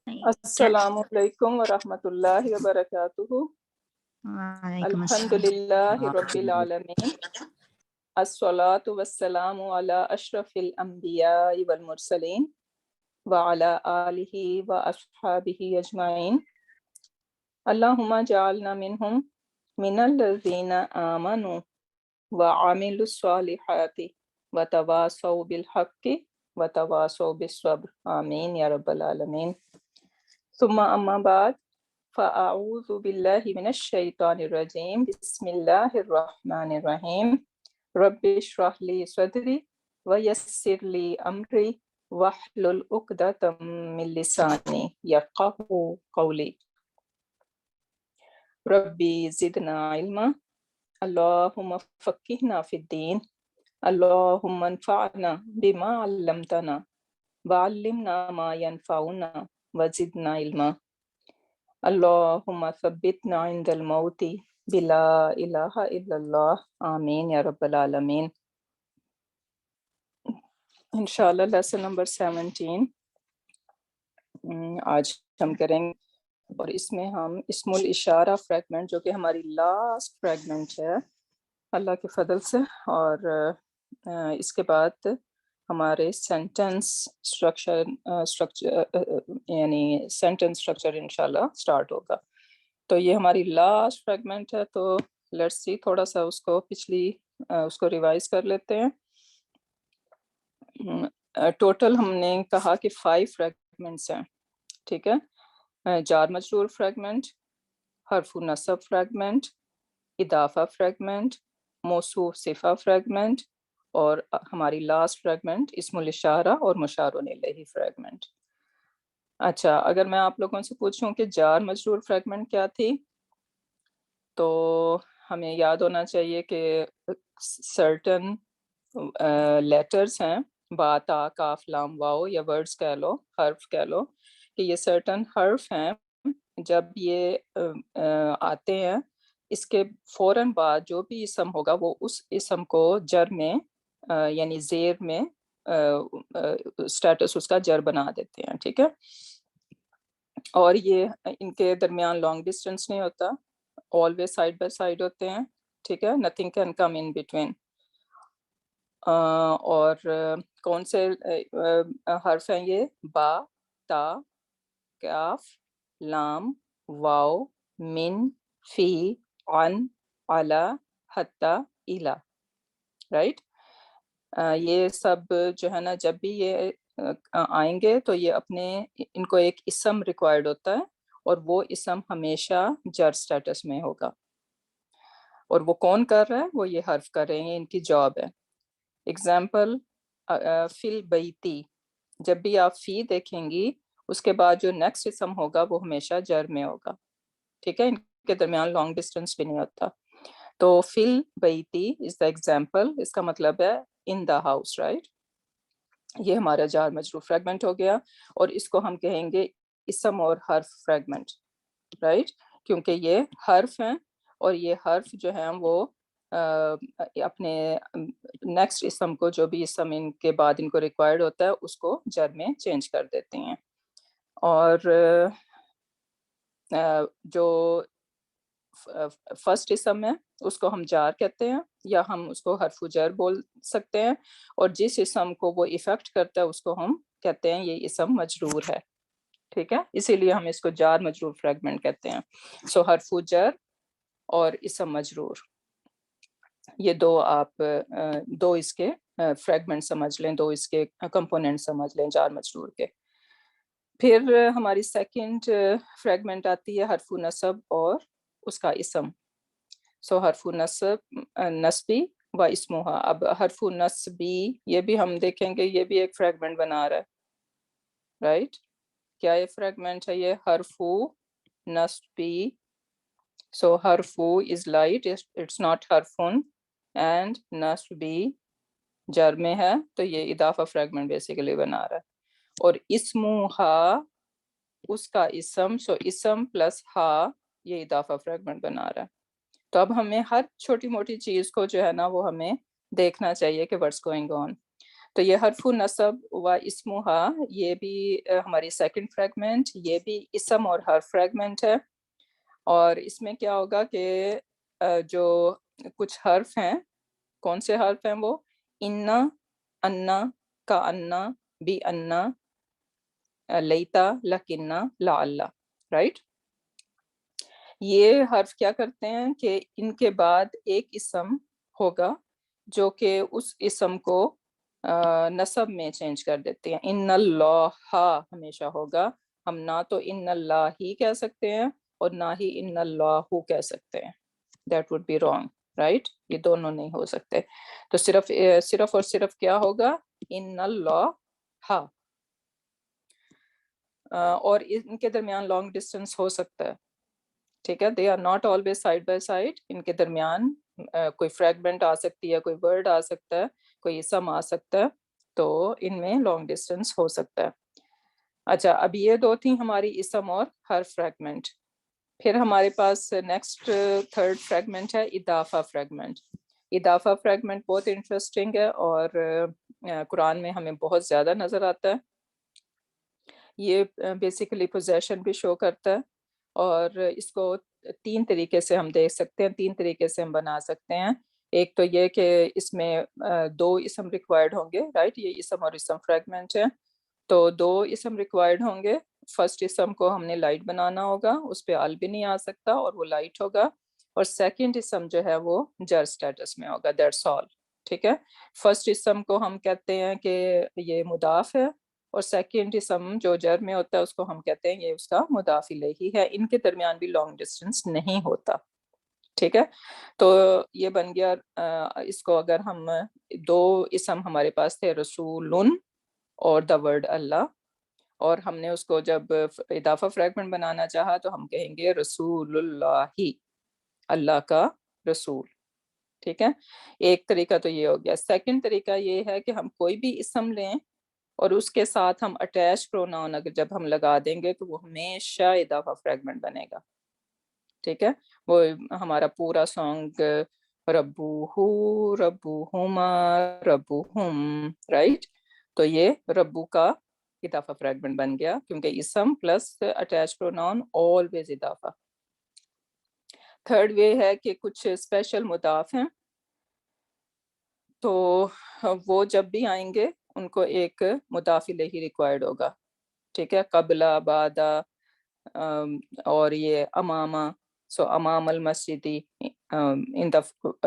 السلام علیکم ورحمۃ اللہ وبرکاتہ. الحمد للہ رب العالمین. الصلاۃ والسلام علی اشرف الانبیاء والمرسلین وعلی آلہ واصحابہ اجمعین. اللہم اجعلنا منہم من الذین آمنوا وعملوا الصالحات وتواصوا بالحق وتواصوا بالصبر. آمین یا رب العالمین. ثم اما بعد فاعوذ باللہ من الشیطان الرجیم. بسم اللہ الرحمن الرحیم. رب اشرح لی صدری ویسر لی امری واحلل عقدۃ من لسانی یفقہوا قولی. ربی زدنا علما. اللہم فقہنا فی الدین. اللہم انفعنا بما علمتنا وعلمنا ما ینفعنا وزدنا علما. اللہم ثبتنا عند الموت بلا الہ الا اللہ. آمین یا رب العالمین. انشاءاللہ لیسن نمبر 17 آج ہم کریں گے، اور اس میں ہم اسم الاشارہ فریگمنٹ، جو کہ ہماری لاسٹ فریگمنٹ ہے اللہ کے فضل سے، اور اس کے بعد ہمارے سینٹنس اسٹرکچر یعنی سینٹنس اسٹرکچر انشاءاللہ سٹارٹ ہوگا. تو یہ ہماری لاسٹ فریگمنٹ ہے، تو لیٹس سی تھوڑا سا اس کو اس کو ریوائز کر لیتے ہیں. ٹوٹل ہم نے کہا کہ 5 فریگمنٹس ہیں، ٹھیک ہے. جار مجرور فریگمنٹ، حرف نصب فریگمنٹ، اضافہ فریگمنٹ، موصوف صفہ فریگمنٹ، اور ہماری لاسٹ فریگمنٹ اسم الاشارہ اور مشار الیہ فریگمنٹ. اچھا، اگر میں آپ لوگوں سے پوچھوں کہ جار مجرور فریگمنٹ کیا تھی، تو ہمیں یاد ہونا چاہیے کہ سرٹن لیٹرز ہیں، با تا کاف لام واو، یا ورڈز کہہ لو، حرف کہہ لو، کہ یہ سرٹن حرف ہیں. جب یہ آتے ہیں، اس کے فوراً بعد جو بھی اسم ہوگا وہ اس اسم کو جر میں یعنی زیر میں اسٹیٹس اس کا جر بنا دیتے ہیں، ٹھیک ہے. اور یہ ان کے درمیان لانگ ڈسٹینس نہیں ہوتا، آلویز سائڈ بائی سائڈ ہوتے ہیں، ٹھیک ہے. Nothing can come in between. اور کون سے حرف ہیں یہ؟ با، تا، کاف، لام، واو، من، فی، عن، علی، حتی، الی، رائٹ. یہ سب جو ہے نا، جب بھی یہ آئیں گے تو یہ ان کو ایک اسم ریکوائرڈ ہوتا ہے، اور وہ اسم ہمیشہ جر سٹیٹس میں ہوگا. اور وہ کون کر رہا ہے؟ وہ یہ حرف کر رہے ہیں، ان کی جاب ہے. اگزامپل، فی البیتی، جب بھی آپ فی دیکھیں گی اس کے بعد جو نیکسٹ اسم ہوگا وہ ہمیشہ جر میں ہوگا، ٹھیک ہے. ان کے درمیان لانگ ڈسٹینس بھی نہیں ہوتا. تو فی البیتی از دا ایگزامپل، اس کا مطلب ہے ان دا ہاؤس، رائٹ. یہ ہمارا جار مجرور فریگمنٹ ہو گیا، اور اس کو ہم کہیں گے اسم اور حرف فریگمنٹ، رائٹ، کیونکہ یہ حرف ہیں، اور یہ حرف جو ہیں وہ اپنے نیکسٹ اسم کو، جو بھی اسم ان کے بعد ان کو ریکوائرڈ ہوتا ہے، اس کو جر میں چینج کر دیتے ہیں. اور جو فرسٹ اسم ہے اس کو ہم جار کہتے ہیں، یا ہم اس کو حرف جر بول سکتے ہیں، اور جس اسم کو وہ ایفیکٹ کرتا ہے اس کو ہم کہتے ہیں یہ اسم مجرور ہے، ٹھیک ہے. اسی لیے ہم اس کو جار مجرور فریگمنٹ کہتے ہیں. سو حرف جر اور اسم مجرور، یہ دو اس کے فریگمنٹ سمجھ لیں، دو اس کے کمپوننٹ سمجھ لیں جار مجرور کے. پھر ہماری سیکنڈ فریگمنٹ آتی ہے حرف نصب اور اس کا اسم. سو حرف نصب، نصبی و اسمہا. اب حرف نصبی یہ بھی ہم دیکھیں گے، یہ بھی ایک فریگمنٹ بنا رہا ہے، رائٹ. کیا یہ فریگمنٹ ہے؟ یہ حرف نصبی. سو حرف از لائٹ، اٹس ناٹ حرفن، اینڈ نصبی جر میں ہے، تو یہ اضافہ فریگمنٹ بیسیکلی بنا رہا ہے. اور اسمہا اس کا اسم، سو اسم پلس ہا، یہ اضافہ فریگمنٹ بنا رہا ہے. تو اب ہمیں ہر چھوٹی موٹی چیز کو جو ہے نا وہ ہمیں دیکھنا چاہیے کہ what's going on. تو یہ حرف نصب و اسمہا، یہ بھی ہماری سیکنڈ فریگمنٹ، یہ بھی اسم اور حرف فریگمنٹ ہے. اور اس میں کیا ہوگا کہ جو کچھ حرف ہیں، کون سے حرف ہیں وہ؟ انا، انا، کا انا، بی انا، لیتا، لکنہ، لعل، رائٹ. یہ حرف کیا کرتے ہیں کہ ان کے بعد ایک اسم ہوگا جو کہ اس اسم کو نصب میں چینج کر دیتے ہیں. ان اللہ ہمیشہ ہوگا، ہم نہ تو ان اللہ ہی کہہ سکتے ہیں اور نہ ہی ان اللہ کہہ سکتے ہیں. That would be wrong, right. یہ دونوں نہیں ہو سکتے. تو صرف اور صرف کیا ہوگا؟ ان اللہ. اور ان کے درمیان لانگ ڈسٹینس ہو سکتا ہے، ٹھیک ہے. They are not always side by side. ان کے درمیان کوئی فریگمنٹ آ سکتی ہے، کوئی ورڈ آ سکتا ہے، کوئی اسم آ سکتا ہے، تو ان میں لانگ ڈسٹینس ہو سکتا ہے. اچھا، اب یہ دو تھیں ہماری اسم اور حرف فریگمنٹ. پھر ہمارے پاس نیکسٹ تھرڈ فریگمنٹ ہے اضافہ فریگمنٹ. اضافہ فریگمنٹ بہت انٹرسٹنگ ہے اور قرآن میں ہمیں بہت زیادہ نظر آتا ہے. یہ بیسیکلی پوزیشن بھی شو کرتا ہے، اور اس کو 3 طریقے سے ہم دیکھ سکتے ہیں، 3 طریقے سے ہم بنا سکتے ہیں. ایک تو یہ کہ اس میں 2 اسم ریکوائرڈ ہوں گے، رائٹ. یہ اسم اور اسم فریگمنٹ ہے، تو 2 اسم ریکوائرڈ ہوں گے. فرسٹ اسم کو ہم نے لائٹ بنانا ہوگا، اس پہ ال بھی نہیں آ سکتا اور وہ لائٹ ہوگا. اور سیکنڈ اسم جو ہے وہ جر سٹیٹس میں ہوگا. دیٹس آل، ٹھیک ہے. فرسٹ اسم کو ہم کہتے ہیں کہ یہ مضاف ہے، اور سیکنڈ اسم جو جر میں ہوتا ہے اس کو ہم کہتے ہیں یہ اس کا مضاف الیہ ہے. ان کے درمیان بھی لانگ ڈسٹینس نہیں ہوتا، ٹھیک ہے. تو یہ بن گیا. اس کو اگر ہم 2 اسم ہمارے پاس تھے، رسول اور دا ورڈ اللہ، اور ہم نے اس کو جب اضافہ فریگمنٹ بنانا چاہا تو ہم کہیں گے رسول اللہ، اللہ کا رسول، ٹھیک ہے. ایک طریقہ تو یہ ہو گیا. سیکنڈ طریقہ یہ ہے کہ ہم کوئی بھی اسم لیں اور اس کے ساتھ ہم اٹیچ پروناؤن اگر جب ہم لگا دیں گے تو وہ ہمیشہ اضافہ فریگمنٹ بنے گا، ٹھیک ہے. وہ ہمارا پورا سانگ ربو ربوہما ربوہم، رائٹ. تو یہ ربو کا اضافہ فریگمنٹ بن گیا کیونکہ اسم پلس اٹیچ پروناؤن آلویز اضافہ. تھرڈ وے ہے کہ کچھ اسپیشل مضاف ہیں، تو وہ جب بھی آئیں گے ان کو ایک مضاف الیہ ریکوائرڈ ہوگا، ٹھیک ہے. قبلہ، بعدہ، اور یہ امامہ. سو امام المسجدی، ان دا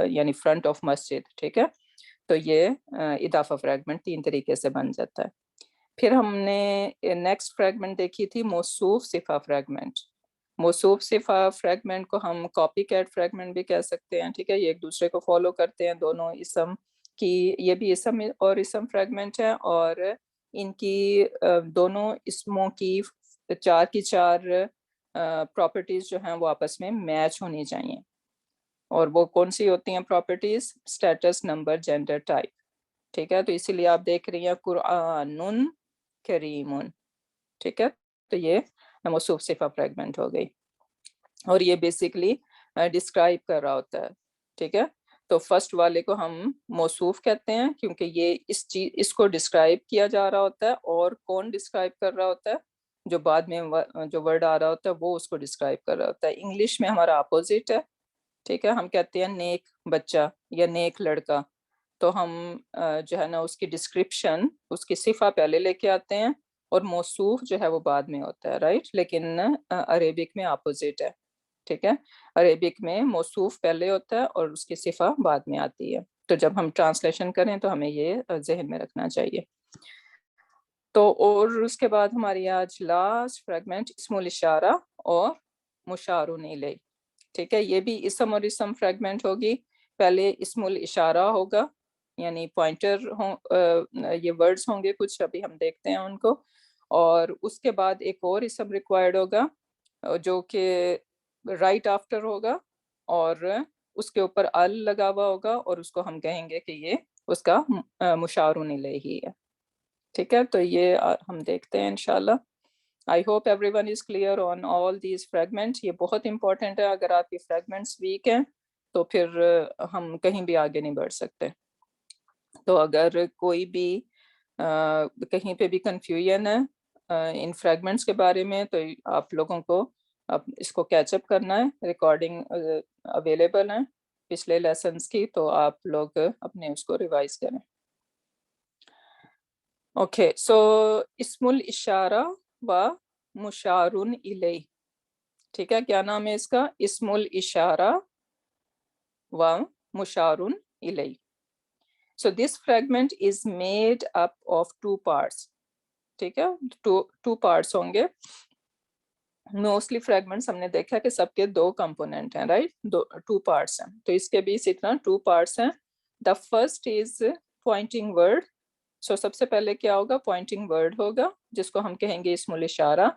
یعنی فرنٹ آف مسجد، ٹھیک ہے. تو یہ اضافہ فریگمنٹ 3 طریقے سے بن جاتا ہے. پھر ہم نے نیکسٹ فریگمنٹ دیکھی تھی موصوف صفہ فریگمنٹ. موصوف صفہ فریگمنٹ کو ہم کاپی کیٹ فریگمنٹ بھی کہہ سکتے ہیں، ٹھیک ہے. یہ ایک دوسرے کو فالو کرتے ہیں دونوں اسم کی. یہ بھی اسم اور اسم فریگمنٹ ہے، اور ان کی دونوں اسموں کی 4 کی 4 پراپرٹیز جو ہیں وہ آپس میں میچ ہونی چاہیے. اور وہ کون سی ہوتی ہیں properties? Status, number, gender, type, ٹھیک ہے. تو اسی لیے آپ دیکھ رہی ہیں قرآن کریم، ٹھیک ہے. تو یہ موصوف صفہ فریگمنٹ ہو گئی، اور یہ بیسیکلی ڈسکرائب کر رہا ہوتا ہے، ٹھیک ہے. تو فرسٹ والے کو ہم موصوف کہتے ہیں کیونکہ یہ اس کو ڈسکرائب کیا جا رہا ہوتا ہے. اور کون ڈسکرائب کر رہا ہوتا ہے؟ جو بعد میں جو ورڈ آ رہا ہوتا ہے وہ اس کو ڈسکرائب کر رہا ہوتا ہے. انگلش میں ہمارا اپوزٹ ہے، ٹھیک ہے. ہم کہتے ہیں نیک بچہ یا نیک لڑکا، تو ہم جو ہے نا اس کی ڈسکرپشن، اس کی صفہ پہلے لے کے آتے ہیں اور موصوف جو ہے وہ بعد میں ہوتا ہے، رائٹ. لیکن عربک میں اپوزٹ ہے، ٹھیک ہے. عربک میں موصوف پہلے ہوتا ہے اور اس کی صفہ بعد میں آتی ہے. تو جب ہم ٹرانسلیشن کریں تو ہمیں یہ ذہن میں رکھنا چاہیے. تو اور اس کے بعد ہماری آج لاسٹ فریگمنٹ اسم الاشارہ اور مشار الیہ، ٹھیک ہے. یہ بھی اسم اور اسم فریگمنٹ ہوگی. پہلے اسم الاشارہ ہوگا، یعنی پوائنٹر یہ ورڈز ہوں گے کچھ، ابھی ہم دیکھتے ہیں ان کو. اور اس کے بعد ایک اور اسم ریکوائرڈ ہوگا جو کہ رائٹ آفٹر ہوگا، اور اس کے اوپر ال لگا ہوا ہوگا، اور اس کو ہم کہیں گے کہ یہ اس کا مشار الیہ ہے، ٹھیک ہے. تو یہ ہم دیکھتے ہیں انشاءاللہ. I hope everyone is clear on all these fragments. یہ بہت امپورٹنٹ ہے. اگر آپ کی فریگمنٹس ویک ہیں تو پھر ہم کہیں بھی آگے نہیں بڑھ سکتے. تو اگر کوئی بھی کہیں پہ بھی کنفیوژن ہے ان فریگمنٹس کے بارے میں تو آپ لوگوں کو اب اس کو کیچ اپ کرنا ہے. ریکارڈنگ اویلیبل ہیں پچھلے لیسنس کی, تو آپ لوگ اپنے اس کو ریوائز کریں. اوکے, سو اسم الاشارہ و مشارن الیہ. ٹھیک ہے, کیا نام ہے اس کا؟ اسم الاشارہ و مشارن الیہ. So this fragment is made up of two parts. ٹھیک ہے, two parts ہوں گے. موسٹلی فریگمنٹس ہم نے دیکھا کہ سب کے دو کمپوننٹ ہیں, رائٹ, ٹو پارٹس ہیں. تو اس کے بھی اسی طرح ٹو پارٹس ہیں. The first is pointing word. So سب سے پہلے کیا ہوگا؟ پوائنٹنگ ورڈ ہوگا جس کو ہم کہیں گے اسم الاشارہ.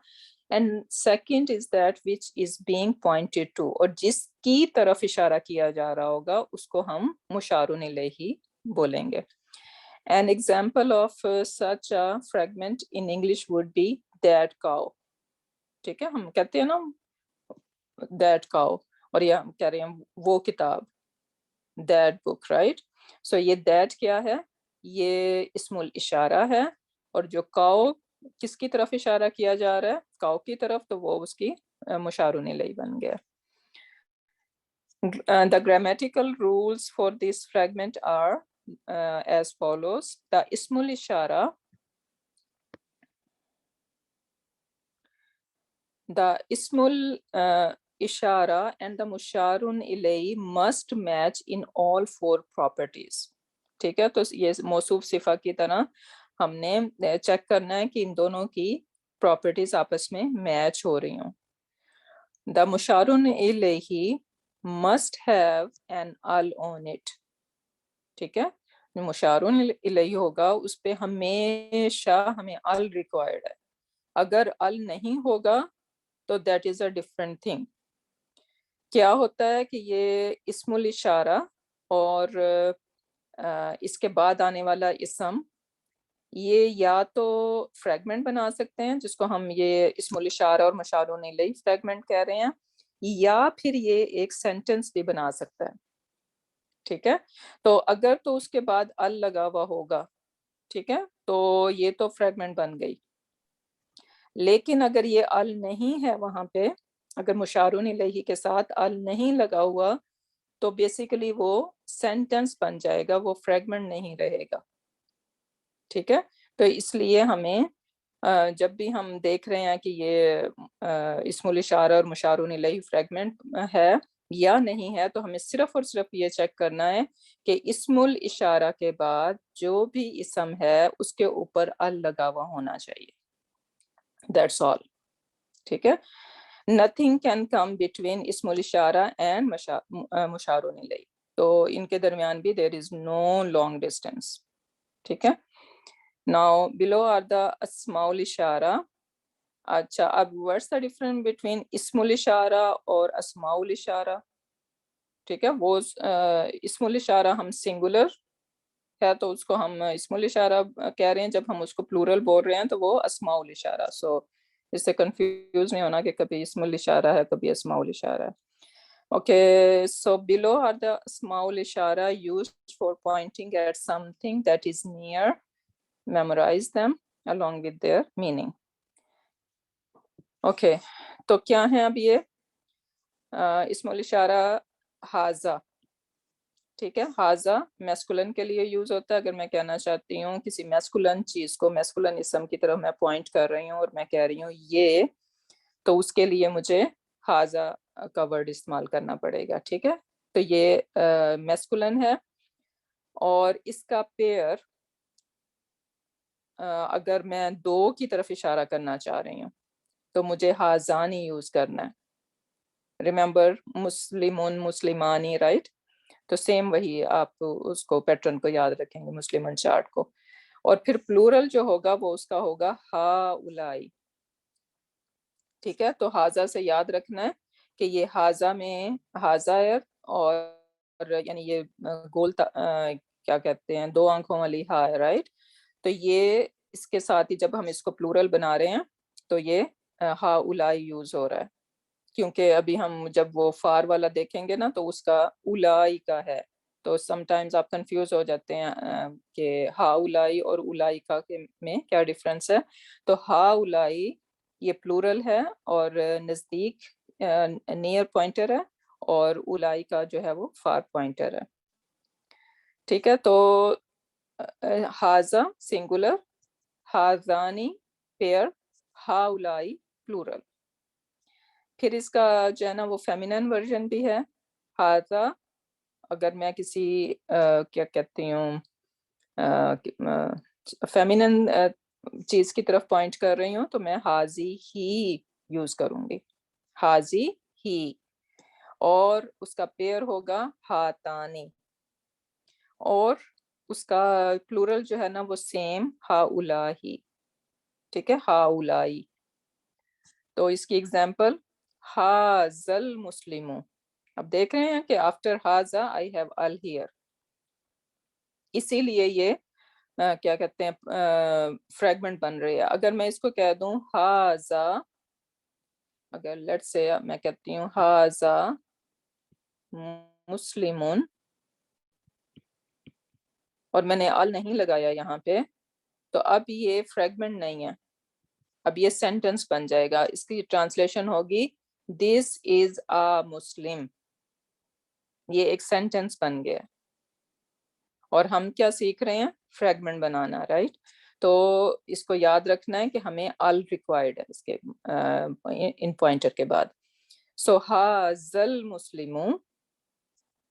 And second is that which is being pointed to, اور جس کی طرف اشارہ کیا جا رہا ہوگا اس کو ہم مشارن الیہ بولیں گے. An example of such a fragment in English would be that cow. ٹھیک ہے, ہم کہتے ہیں نا that cow, اور یہ ہم کہہ رہے ہیں وہ کتاب, that book, right? So یہ that کیا ہے؟ یہ اسم الاشارہ ہے, اور جو cow کس کی طرف اشارہ کیا جا رہا ہے؟ cow کی طرف, تو وہ اس کی مشارن الیہ بن گیا. The grammatical rules for this fragment are as follows. The ismul ishara, ishara and the musharun ilayhi must match in all four properties. ٹھیک ہے, تو یہ موصوف صفہ کی طرح ہم نے چیک کرنا ہے کہ ان دونوں کی پراپرٹیز آپس میں میچ ہو رہی ہوں. The musharun ilayhi must have an al on it. ٹھیک ہے, مشارن الیہ ہوگا اس پہ ہمیشہ ہمیں ال ریکوائرڈ ہے. اگر ال نہیں ہوگا تو that is a different thing. کیا ہوتا ہے کہ یہ اسم الاشارہ اور اس کے بعد آنے والا اسم, یہ یا تو فریگمنٹ بنا سکتے ہیں جس کو ہم یہ اسم الاشارہ اور مشارن الیہ فریگمنٹ کہہ رہے ہیں, یا پھر یہ ایک سینٹنس بھی بنا سکتا ہے. ٹھیک ہے, تو اگر تو اس کے بعد ال لگا ہوا ہوگا, ٹھیک ہے, تو یہ تو فریگمنٹ بن گئی. لیکن اگر یہ ال نہیں ہے وہاں پہ, اگر مشارن الیہ کے ساتھ ال نہیں لگا ہوا, تو بیسیکلی وہ سینٹنس بن جائے گا, وہ فریگمنٹ نہیں رہے گا. ٹھیک ہے, تو اس لیے ہمیں جب بھی ہم دیکھ رہے ہیں کہ یہ اسم الاشارہ اور مشارن الیہ فریگمنٹ ہے یا نہیں ہے, تو ہمیں صرف اور صرف یہ چیک کرنا ہے کہ اسم الاشارہ کے بعد جو بھی اسم ہے اس کے اوپر ال لگا ہوا ہونا چاہیے. That's all. ٹھیک ہے, nothing can come between اسم الاشارہ and مشارن الیہ. تو ان کے درمیان بھی there is no long distance. ٹھیک ہے. Now below are the اسماء الاشارہ. اچھا, اب what's the difference between اسم الاشارہ اور اسماء الاشارہ؟ ٹھیک ہے, وہ اسم الاشارہ ہم سنگولر ہے تو اس کو ہم اسم الاشارہ کہہ رہے ہیں, جب ہم اس کو پلورل بول رہے ہیں تو وہ اسماء الاشارہ. سو اس سے کنفیوز نہیں ہونا کہ کبھی اسم الاشارہ ہے کبھی اسماء الاشارہ ہے. Okay, so below are the Asma الاشارہ used for pointing at something that is near. Memorize them along with their meaning. Okay, تو کیا ہیں اب یہ اسم الاشارہ؟ حاذا. ٹھیک ہے, حاذا میسکولن کے لیے یوز ہوتا ہے. اگر میں کہنا چاہتی ہوں کسی میسکولن چیز کو, میسکولن اسم کی طرف میں پوائنٹ کر رہی ہوں اور میں کہہ رہی ہوں یہ, تو اس کے لیے مجھے حاذا کا ورڈ استعمال کرنا پڑے گا. ٹھیک ہے, تو یہ میسکولن ہے, اور اس کا پیئر اگر میں دو کی طرف اشارہ کرنا چاہ رہی ہوں تو مجھے حاذانی یوز کرنا ہے. ریممبر مسلمون مسلمانی, رائٹ؟ تو سیم وہی آپ اس کو پیٹرن کو یاد رکھیں گے, مسلمن چارٹ کو. اور پھر پلورل جو ہوگا وہ اس کا ہوگا ہا اولائی. ٹھیک ہے, تو حاذا سے یاد رکھنا ہے کہ یہ حاذا میں حاذا ہے, اور یعنی یہ گول کیا کہتے ہیں, دو آنکھوں والی ہا ہے, رائٹ؟ تو یہ اس کے ساتھ ہی جب ہم اس کو پلورل بنا رہے ہیں تو یہ ہا اولائی یوز ہو رہا ہے, کیونکہ ابھی ہم جب وہ فار والا دیکھیں گے نا تو اس کا اولائی کا ہے, تو سم ٹائمز آپ کنفیوز ہو جاتے ہیں کہ ہاؤلائی اور اولائکا کے میں کیا ڈفرینس ہے. تو ہاؤلائی یہ پلورل ہے اور نزدیک نیئر پوائنٹر ہے، اور اولائکا جو ہے وہ فار پوائنٹر ہے. ٹھیک ہے، تو ہاذا سنگولر، ہاذانی پیئر، ہاؤلائی پلورل. پھر اس کا جو ہے نا وہ فیمینن ورژن بھی ہے. ہاذا اگر میں کسی کیا کہتی ہوں فیمینن چیز کی طرف پوائنٹ کر رہی ہوں تو میں حاضی ہی یوز کروں گی، حاضی ہی. اور اس کا پیئر ہوگا ہاتانی، اور اس کا پلورل جو ہے نا وہ سیم ہاؤلائی. ٹھیک ہے، ہاؤلائی. تو اس کی ایگزامپل حاذل مسلموں. اب دیکھ رہے ہیں کہ آفٹر حاذا آئی ہیو ال ہیئر، اسی لیے یہ کیا کہتے ہیں فریگمنٹ بن رہی ہے. اگر میں اس کو کہہ دوں حاذا، اگر لیٹ سے میں کہتی ہوں حاذا مسلمون اور میں نے ال نہیں لگایا یہاں پہ، تو اب یہ فریگمنٹ نہیں ہے، اب یہ سینٹنس بن جائے گا. اس کی ٹرانسلیشن ہوگی دس از آ مسلم. یہ ایک سینٹنس بن گیا، اور ہم کیا سیکھ رہے ہیں؟ فریگمنٹ بنانا، رائٹ. تو اس کو یاد رکھنا ہے کہ ہمیں ال ریکوائرڈ ہے اس کے ان پوائنٹر کے بعد. سو حاذل مسلموں،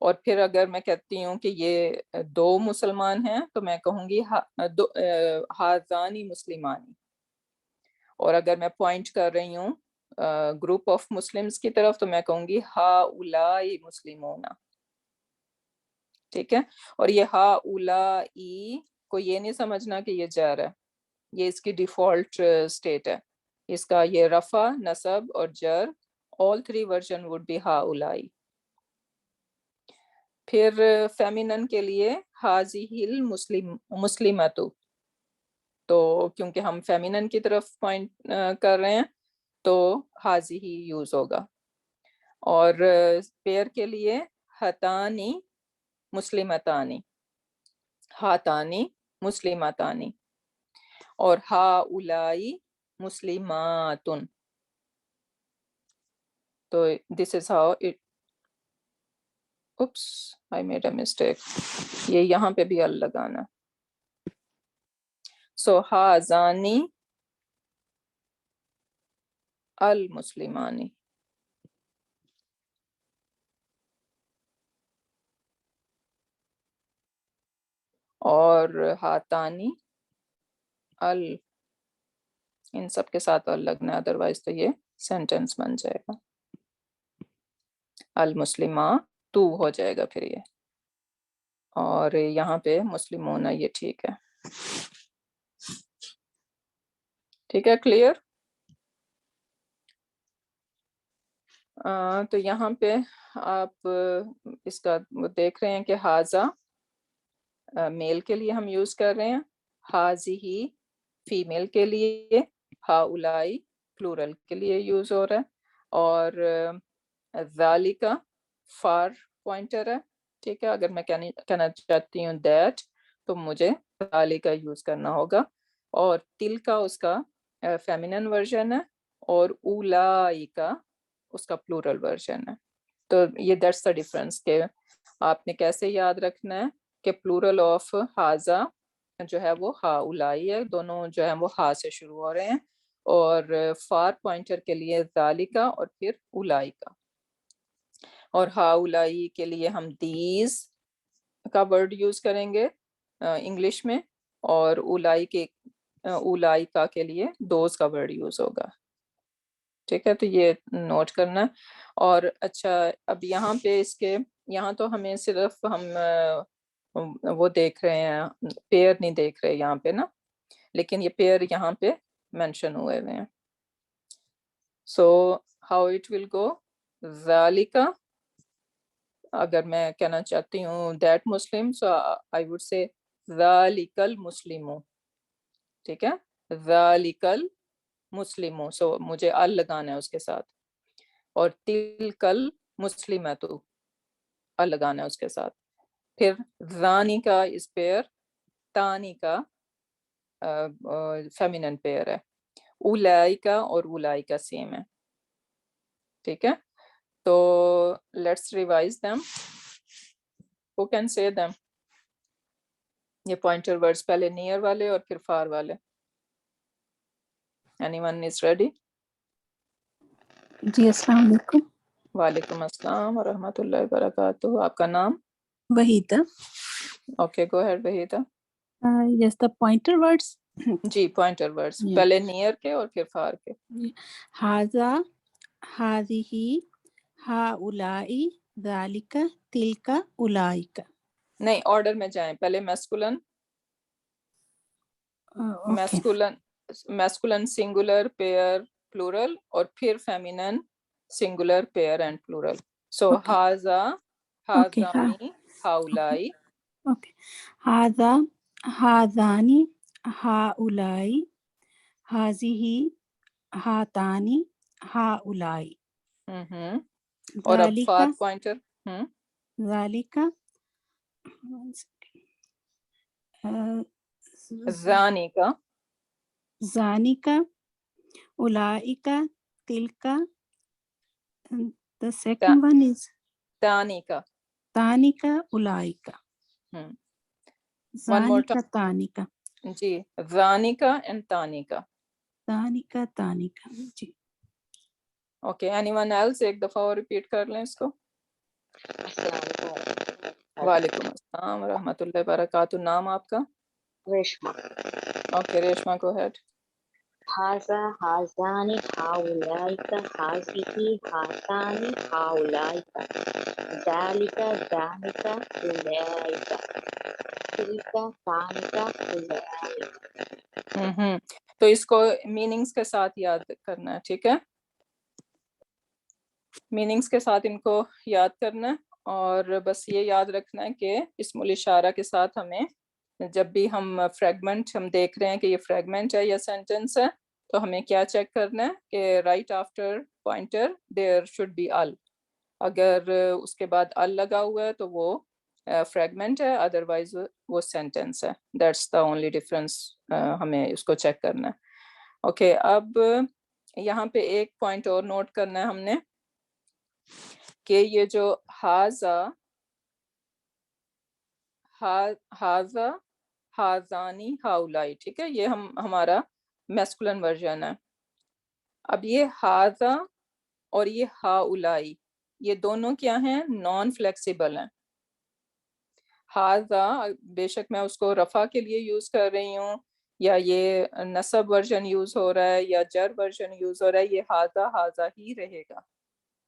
اور پھر اگر میں کہتی ہوں کہ یہ دو مسلمان ہیں تو میں کہوں گی حاذانی مسلمانی. اور اگر میں پوائنٹ کر رہی ہوں گروپ آف مسلمس کی طرف تو میں کہوں گی ہاؤلائی مسلمون. ٹھیک ہے، اور یہ ہاؤلائی کو یہ نہیں سمجھنا کہ یہ جر ہے، یہ اس کی ڈیفالٹ سٹیٹ ہے. اس کا یہ رفع، نصب اور جر all three version would be ہاؤلائی. پھر فیمینن کے لیے حاذیہ المسلمۃ، تو کیونکہ ہم فیمینن کی طرف پوائنٹ کر رہے ہیں تو حاذیہ یوز ہوگا. اور پیئر کے لیے ہتانی مسلمتانی، ہاتانی مسلمتانی، اور ہاؤلائی مسلماتن. تو this is how it oops I made a mistake. یہ یہاں پہ بھی ال لگانا. سو ہازانی المسلمانی. اور ہاتانی ال، ان سب کے ساتھ ال لگنا ہے، ادروائز تو یہ سینٹنس بن جائے گا. المسلمہ تو ہو جائے گا پھر یہ، اور یہاں پہ مسلمون، یہ ٹھیک ہے. ٹھیک ہے، کلیئر. تو یہاں پہ آپ اس کا وہ دیکھ رہے ہیں کہ حاذا میل کے لیے ہم یوز کر رہے ہیں، حاذیہ فیمیل کے لیے، ہاؤلائی پلورل کے لیے یوز ہو رہا ہے، اور ذالک فار پوائنٹر ہے. ٹھیک ہے، اگر میں کہنا چاہتی ہوں دیٹ تو مجھے ذالک یوز کرنا ہوگا. اور تلکا اس کا فیمینن ورژن ہے، اور اولائکا اس کا پلورل ورژن ہے. تو یہ دیٹس دا ڈفرنس کہ آپ نے کیسے یاد رکھنا ہے کہ پلورل آف حاذا جو ہے وہ ہاؤلائی ہے، دونوں جو ہے وہ ہا سے شروع ہو رہے ہیں، اور فار پوائنٹر کے لیے ذالکا اور پھر اولائکا. اور ہاؤلائی کے لیے ہم دیز کا ورڈ یوز کریں گے انگلش میں، اور اولائکا کے لیے دوز کا ورڈ یوز ہوگا. ٹھیک ہے، تو یہ نوٹ کرنا. اور اچھا اب یہاں پہ اس کے یہاں تو ہمیں صرف ہم وہ دیکھ رہے ہیں، پیئر نہیں دیکھ رہے یہاں پہ نا، لیکن یہ پیئر یہاں پہ مینشن ہوئے ہیں. سو ہاؤ اٹ ول گو، ذالکا اگر میں کہنا چاہتی ہوں that Muslim, so I would say ذالک المسلم. ٹھیک ہے، ذالک المسلم، سو مجھے ال لگانا ہے اس کے ساتھ. اور تلک المسلمۃ ال لگانا ہے اس کے ساتھ. پھر ذانی کا اس پیئر، تانی کا فیمینن پیئر ہے، اولائکا اور اولائکا سیم ہے. ٹھیک ہے، تو let's revise them. Who can say them? یہ پوائنٹر ورڈز پہلے نیئر والے اور پھر فار والے. Anyone is ready? جی السلام علیکم. وعلیکم السلام ورحمۃ اللہ وبرکاتہ. آپ کا نام؟ Waheeda. Okay go ahead Waheeda. Yes the pointer words. جی پوائنٹر ورڈز پہلے نیئر کے اور پھر فار کے. ہاذا، ہاذیہی، ہاؤلائی، ذالک، تلک، اولئک. نہیں، آرڈر میں جائیں. پہلے masculine, masculine singular pair plural, اور پھر feminine singular pair and plural. So ہاذا، ہاذانی، ہاؤلائی. اوکے، ہاذا، ہاذانی، ہاؤلائی، ہاذیہی، ہاتانی، ہاؤلائی. اور اب ذالک، فار پوائنٹر. ذالک، زانی کا، ذالک، اولئک، تلک. The second one is تانی کا. تانک، اولئک. ون مور ذالک، تانک. جی، زانی کا اینڈ تانی کا. تانک، تانک. جی اوکے، اینی ون ایلس؟ ایک دفعہ اور ریپیٹ کر لیں اس کو. وعلیکم السلام ورحمۃ اللہ وبرکاتہ. نام آپ کا؟ ریشما. اوکے ریشما گو ہیڈ. ہاذا، ہاذانی، ہاؤلائک، ہاذیہی، ہاتانی، ہاؤلائک. ذالک، ذالک، اولئک. تلک، تانک، اولئک. تو اس کو میننگز کے ساتھ یاد کرنا ہے. ٹھیک ہے، میننگز کے ساتھ ان کو یاد کرنا ہے. اور بس یہ یاد رکھنا ہے کہ اسم الاشارہ کے ساتھ ہمیں جب بھی ہم فریگمنٹ ہم دیکھ رہے ہیں کہ یہ فریگمنٹ ہے یا سینٹنس ہے، تو ہمیں کیا چیک کرنا ہے کہ right after pointer there should be all. اگر اس کے بعد ال لگا ہوا ہے تو وہ فریگمنٹ ہے، ادروائز وہ سینٹنس ہے. That's the only difference. ہمیں اس کو چیک کرنا ہے. اوکے، اب یہاں پہ ایک پوائنٹ اور نوٹ کرنا ہے ہم نے کہ یہ جو ہاذا، ہاذا، ہاذانی، ہاؤلائی، ٹھیک ہے، یہ ہمارا میسکولن ورژن ہے. اب یہ ہاذا اور یہ ہاؤلائی، یہ دونوں کیا ہیں؟ نان فلیکسیبل ہیں. ہاذا بے شک میں اس کو رفع کے لیے یوز کر رہی ہوں، یا یہ نصب ورژن یوز ہو رہا ہے، یا جر ورژن یوز ہو رہا ہے، یہ ہاذا ہاذا ہی رہے گا.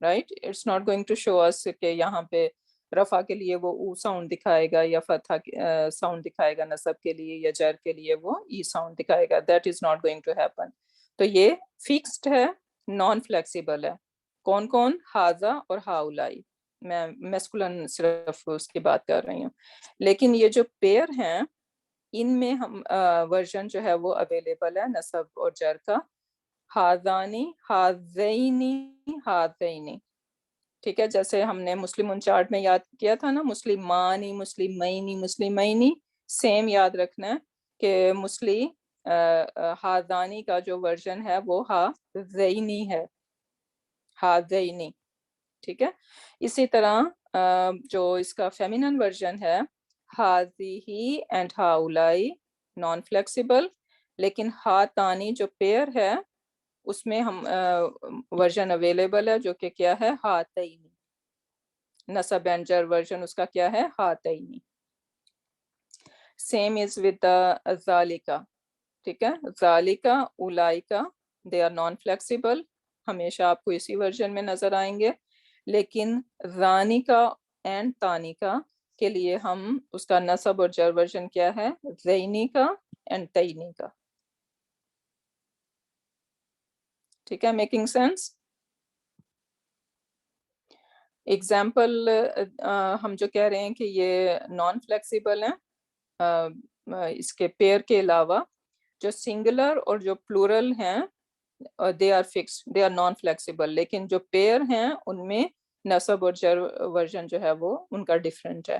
Right, it's not going to show اس کہ یہاں پہ رفع کے لیے وہ او ساؤنڈ دکھائے گا، یا فتح ساؤنڈ دکھائے گا نصب کے لیے، یا جر کے لیے وہ ای ساؤنڈ دکھائے گا. That is not going to happen. تو یہ فکسڈ ہے، نان فلیکسیبل ہے. کون کون؟ ہاذا اور ہاؤلائی. میں میسکولن صرف اس کی بات کر رہی ہوں. لیکن یہ جو پیئر ہیں ان میں ہم ورژن جو ہے وہ اویلیبل ہے نصب اور جر کا. ہاذانی، ہاذینی، ہاذینی. ٹھیک ہے، جیسے ہم نے مسلم چارٹ میں یاد کیا تھا نا، مسلمانی، مسلمینی، مسلمینی. سیم یاد رکھنا ہے کہ ہاذانی کا جو ورژن ہے وہ ہاذینی ہے، ہاذینی. ٹھیک ہے، اسی طرح جو اس کا فیمینن ورژن ہے ہاذیہی اینڈ ہاؤلائی، نان فلیکسیبل. لیکن ہاتانی جو پیئر ہے اس میں ہم ورژن اویلیبل ہے جو کہ کیا ہے؟ ہاتینی. نصب اینڈ جر ورژن اس کا کیا ہے؟ ہاتینی. سیم از ود ذالکا. ٹھیک ہے، ذالکا، اولائکا، دے آر نان فلیکسیبل. ہمیشہ آپ کو اسی ورژن میں نظر آئیں گے. لیکن ذانکا اینڈ تانکا کے لیے ہم اس کا نصب اور جر ورژن کیا ہے؟ زینی کا اینڈ تینی کا. ٹھیک ہے، میکنگ سینس؟ ایگزامپل ہم جو کہہ رہے ہیں کہ یہ نان فلیکسیبل ہیں اس کے پیئر کے علاوہ، جو سنگولر اور جو پلورل ہیں they are fixed, they are non flexible. لیکن جو پیئر ہیں ان میں نصب اور جر ورژن جو ہے وہ ان کا ڈفرینٹ ہے.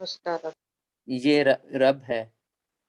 مسترب یہ رب ہے.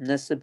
نصب.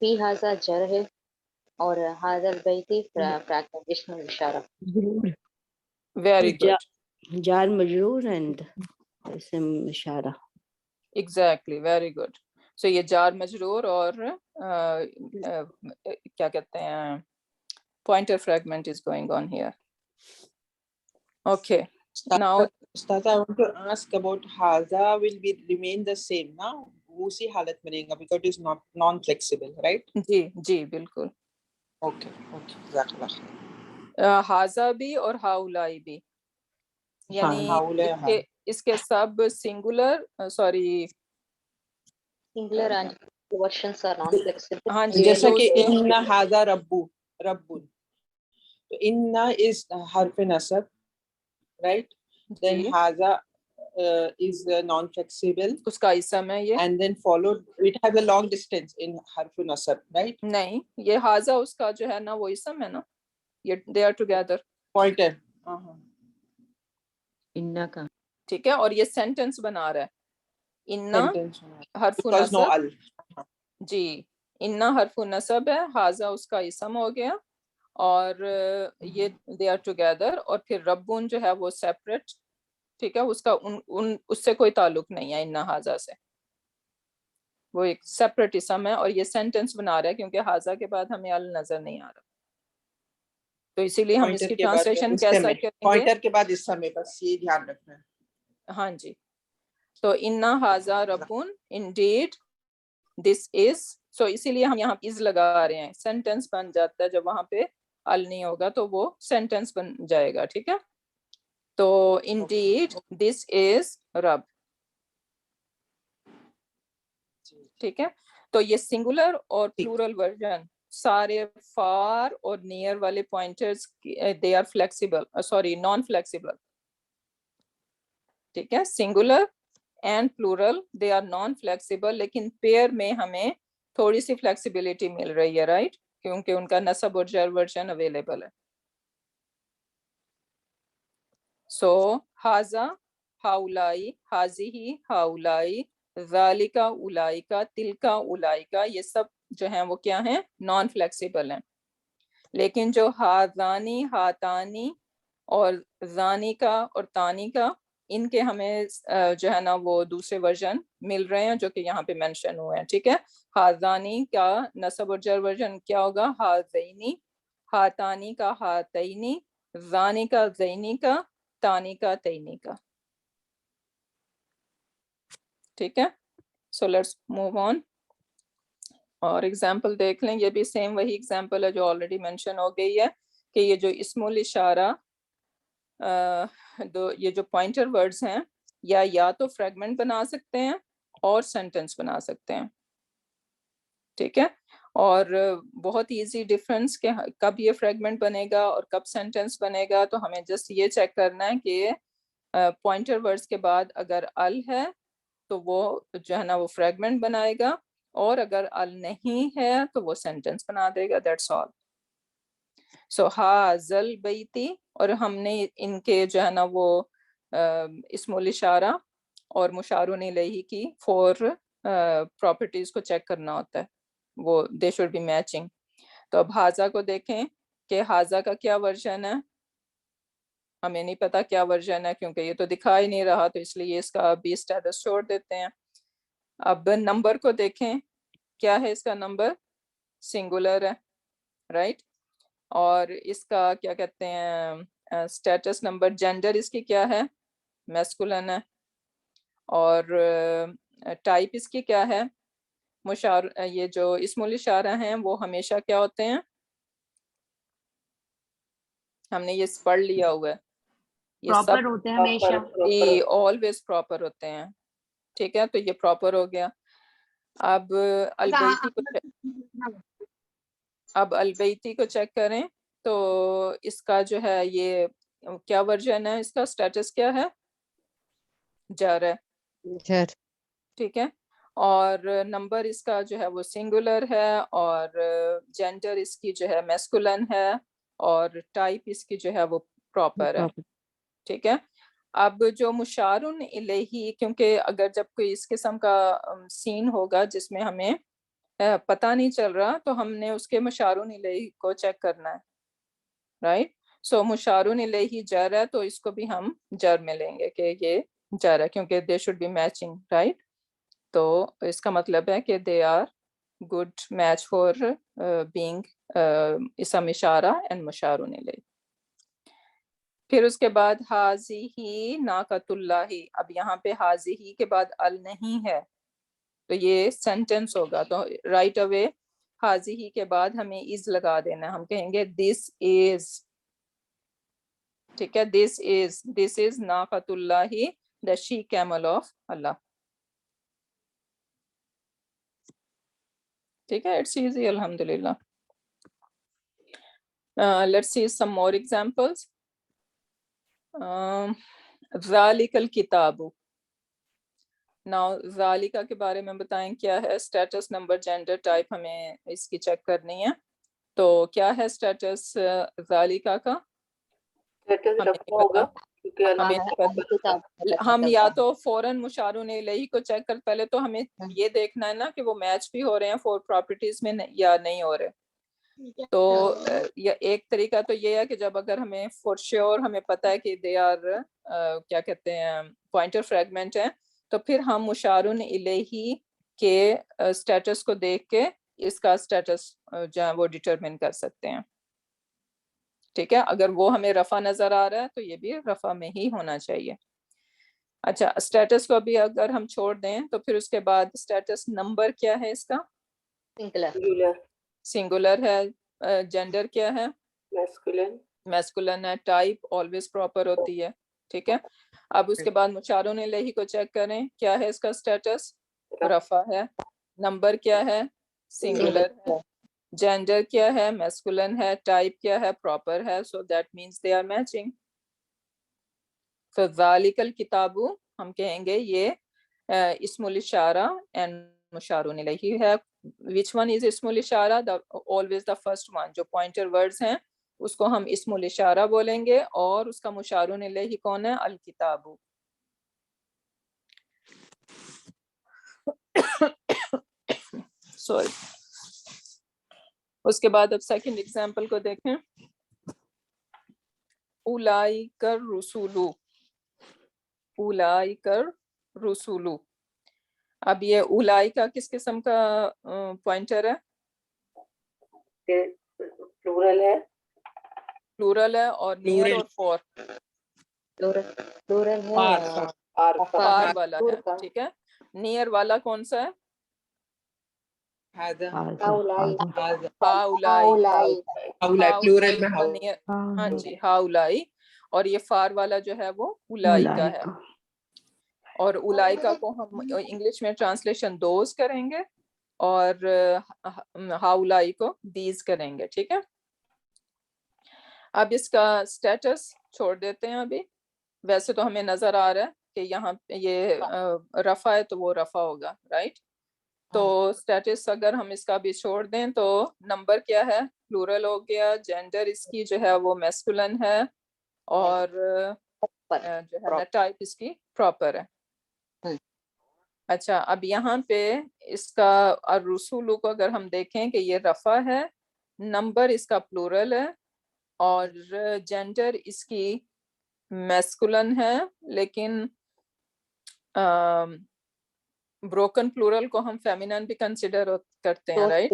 فی هذا جر ہے اور هذا البیت پریکٹیشنل اشارہ. Very good. جار مجرور اینڈ اسم اشارہ. Exactly, very good. سو یہ جار مجرور اور کیا کہتے ہیں pointer fragment is going on here. Okay now Ustad, I want to ask about haza will be remain the same now. اسی حالت میں رہے گا because it is not non-flexible, right? جی جی بالکل. Okay, okay. جزاک اللہ خیر. ہاذا بھی اور ہاؤلائی بھی، یعنی ہاؤلائی، اس کے سب singular, sorry singular and versions are non flexible. ہاں جی، جیسا جو کہ اس کے اننا ہاذا ربون، تو اننا از حرف نصب، رائٹ؟ دین ہاذا is non-flexible, اس کا اسم ہے یہ، and then followed it has a long distance in حرف نصب, right? نہیں یہ ہاذا اس کا جو ہے نا وہ اسم ہے نا، یہ they are together. Pointer. انا کا. ٹھیک ہے، اور یہ سینٹنس بنا رہا ہے. انا Sentence. حرف Because no نصب، al. جی انا حرف نصب ہے، ہاذا اس کا اسم ہو گیا، اور یہ they are together، اور پھر ربون جو ہے وہ سیپریٹ. ٹھیک ہے، اس کا اس سے کوئی تعلق نہیں ہے انا ہاذا سے، وہ ایک سیپریٹ اسم ہے، اور یہ سینٹنس بنا رہا ہے کیونکہ ہاذا کے بعد ہمیں ال نظر نہیں آ رہا، تو اسی لیے ہم اس کی ٹرانسلیشن کیسا کریں گے؟ پوائنٹر کے بعد اس میں بس یہ دھیان رکھنا ہے. ہاں جی، تو انا ہاذا ربون انڈیڈ دس از. سو اسی لیے ہم یہاں از لگا رہے ہیں، سینٹنس بن جاتا ہے جب وہاں پہ ال نہیں ہوگا تو وہ سینٹنس بن جائے گا. ٹھیک ہے، تو انڈیڈ دس از رب. ٹھیک ہے، تو یہ سنگولر اور پلورل ورژن سارے فار اور نیئر والے pointers they are flexible, sorry non flexible. ٹھیک ہے، singular and plural they are non flexible, لیکن پیئر میں ہمیں تھوڑی سی فلیکسیبلٹی مل رہی ہے، رائٹ، کیونکہ ان کا نصب اور جر ورژن اویلیبل ہے. سو ہاذا ہاؤلائی، ہاذیہی ہاؤلائی، ذالکا اولائکا، تلکا اولائکا، یہ سب جو ہیں وہ کیا ہیں؟ نان فلیکسیبل ہیں. لیکن جو ہاذانی، ہاتانی اور ذانی کا اور تانی کا، ان کے ہمیں جو ہے نا وہ دوسرے ورژن مل رہے ہیں جو کہ یہاں پہ مینشن ہوئے ہیں. ٹھیک ہے، ہاذانی کا نصب اور جر ورژن کیا ہوگا؟ ہاذینی. ہاتانی کا ہاتینی، ذانی کا زینی کا، تانی کا تینی کا. ٹھیک ہے، سو لیٹس موو آن اور ایگزامپل دیکھ لیں. یہ بھی سیم وہی ایگزامپل ہے جو آلریڈی مینشن ہو گئی ہے کہ یہ جو اسم الاشارہ یہ جو پوائنٹر ورڈز ہیں یا تو فریگمنٹ بنا سکتے ہیں اور سینٹنس بنا سکتے ہیں. ٹھیک ہے، اور بہت ایزی ڈفرنس کہ کب یہ فریگمنٹ بنے گا اور کب سینٹنس بنے گا. تو ہمیں جسٹ یہ چیک کرنا ہے کہ پوائنٹر ورڈز کے بعد اگر ال ہے تو وہ جو ہے نا وہ فریگمنٹ بنائے گا، اور اگر ال نہیں ہے تو وہ سینٹنس بنا دے گا. That's all. سو حاذل بیتی، اور ہم نے ان کے جو ہے نا وہ اسم الاشارہ اور مشارون الیہ کی 4 پراپرٹیز کو چیک کرنا ہوتا ہے، وہ دے شوڈ بی میچنگ. تو اب حاذا کو دیکھیں کہ حاذا کا کیا ورژن ہے، ہمیں نہیں پتا کیا ورژن ہے کیونکہ یہ تو دکھا ہی نہیں رہا، تو اس لیے اس کا بھی اسٹیٹس چھوڑ دیتے ہیں. اب نمبر کو دیکھیں، کیا ہے اس کا نمبر، سنگولر ہے، رائٹ. اور اس کا کیا کہتے ہیں اسٹیٹس نمبر، جینڈر اس کی کیا ہے، میسکولن ہے. اور ٹائپ اس کی کیا ہے، یہ جو اسم الاشارہ ہیں وہ ہمیشہ کیا ہوتے ہیں، ہم نے یہ پڑھ لیا ہوا ہے، یہ سب پراپر ہوتے ہیں ہمیشہ. آلویز پراپر ہوتے ہیں. ٹھیک ہے، تو یہ پراپر ہو گیا. اب البیتی کو چیک کریں تو اس کا جو ہے یہ کیا ورژن ہے، اس کا اسٹیٹس کیا ہے، جر ہے. ٹھیک ہے، اور نمبر اس کا جو ہے وہ سنگولر ہے، اور جینڈر اس کی جو ہے میسکولن ہے، اور ٹائپ اس کی جو ہے وہ پراپر ہے. ٹھیک ہے. اب جو مشارون الیہ، کیونکہ اگر جب کوئی اس قسم کا سین ہوگا جس میں ہمیں پتہ نہیں چل رہا، تو ہم نے اس کے مشارون الیہ کو چیک کرنا ہے، رائٹ. سو مشارون الیہ جر ہے، تو اس کو بھی ہم جر میں لیں گے کہ یہ جر ہے، کیونکہ they should be matching, right. تو اس کا مطلب ہے کہ they are good match for being اسم اشارہ اینڈ مشارون الیہ. پھر اس کے بعد حاذی ناقۃ اللہ، اب یہاں پہ حاذی کے بعد ال نہیں ہے تو یہ سینٹنس ہوگا، تو رائٹ اوے حاذی کے بعد ہمیں از لگا دینا، ہم کہیں گے دس از. ٹھیک ہے، دس از ناقۃ اللہ، the she camel of Allah. ٹھیک ہے، it's easy alhamdulillah. Let's see some more examples. ذالک الکتاب. Now ذالکہ کے بارے میں بتائیں کیا ہے اسٹیٹس، نمبر، جینڈر، ٹائپ، ہمیں اس کی چیک کرنی ہے. تو کیا ہے اسٹیٹس ذالکہ کا، ہم یا تو فوراً مشارون الیہ کو چیک کر، پہلے تو ہمیں یہ دیکھنا ہے نا کہ وہ میچ بھی ہو رہے ہیں 4 پراپرٹیز میں یا نہیں ہو رہے. تو ایک طریقہ تو یہ ہے کہ جب اگر ہمیں فور شیور ہمیں پتہ ہے کہ دے آر کیا کہتے ہیں پوائنٹر فریگمنٹ ہیں، تو پھر ہم مشارون الیہ کے اسٹیٹس کو دیکھ کے اس کا اسٹیٹس جو ہے وہ ڈٹرمن کر سکتے ہیں. ٹھیک ہے، اگر وہ ہمیں رفع نظر آ رہا ہے تو یہ بھی رفع میں ہی ہونا چاہیے. اچھا، اسٹیٹس کو بھی اگر ہم چھوڑ دیں تو پھر اس کے بعد اسٹیٹس نمبر کیا ہے اس کا، سنگولر ہے، جینڈر کیا ہے، میسکولن ہے، ٹائپ آلویز پراپر ہوتی ہے. ٹھیک ہے. اب اس کے بعد مشارون الیہ کو چیک کریں، کیا ہے اس کا اسٹیٹس، رفع ہے. نمبر کیا ہے، سنگولر ہے. جینڈر کیا ہے، میسکولن ہے. ٹائپ کیا ہے، پراپر ہے. So that means they are matching. فذالک الکتاب، ہم کہیں گے یہ اسم الاشارہ اینڈ مشارون الیہ ہے. which one is اسم الاشارہ، always the first one، جو پوائنٹر ورڈز ہیں اس کو ہم اسم الاشارہ بولیں گے، اور اس کا مشارون الیہ کون ہے، الکتاب. سوری. اس کے بعد اب سیکنڈ ایگزامپل کو دیکھیں. اولئک الرسول، اولئک الرسول. اب یہ اولئک کس قسم کا پوائنٹر ہے، پلورل ہے، اور نیئر اور فور فار والا ہے. ٹھیک ہے، نیئر والا کون سا ہے، ہاں جی ہاؤلائی، اور یہ فار والا جو ہے وہ اولائکا ہے. اور اولائکا کو ہم انگلش میں ٹرانسلیشن دوز کریں گے، اور ہاؤلائی کو دیز کریں گے. ٹھیک ہے. اب اس کا اسٹیٹس چھوڑ دیتے ہیں ابھی. ویسے تو ہمیں نظر آ رہا ہے کہ یہاں یہ رفع ہے تو وہ رفع ہوگا، رائٹ. تو اسٹیٹس اگر ہم اس کا بھی چھوڑ دیں تو نمبر کیا ہے؟ پلورل ہو گیا. جینڈر اس کی جو ہے وہ میسکولن ہے, اور جو ہے نا ٹائپ اس کی پراپر ہے. اچھا, اب یہاں پہ اس کا الرسول کو اگر ہم دیکھیں کہ یہ رفع ہے, نمبر اس کا پلورل ہے, اور جینڈر اس کی میسکولن ہے, لیکن بروکن پلورل کو ہم فیمینن بھی کنسیڈر کرتے ہیں, رائٹ؟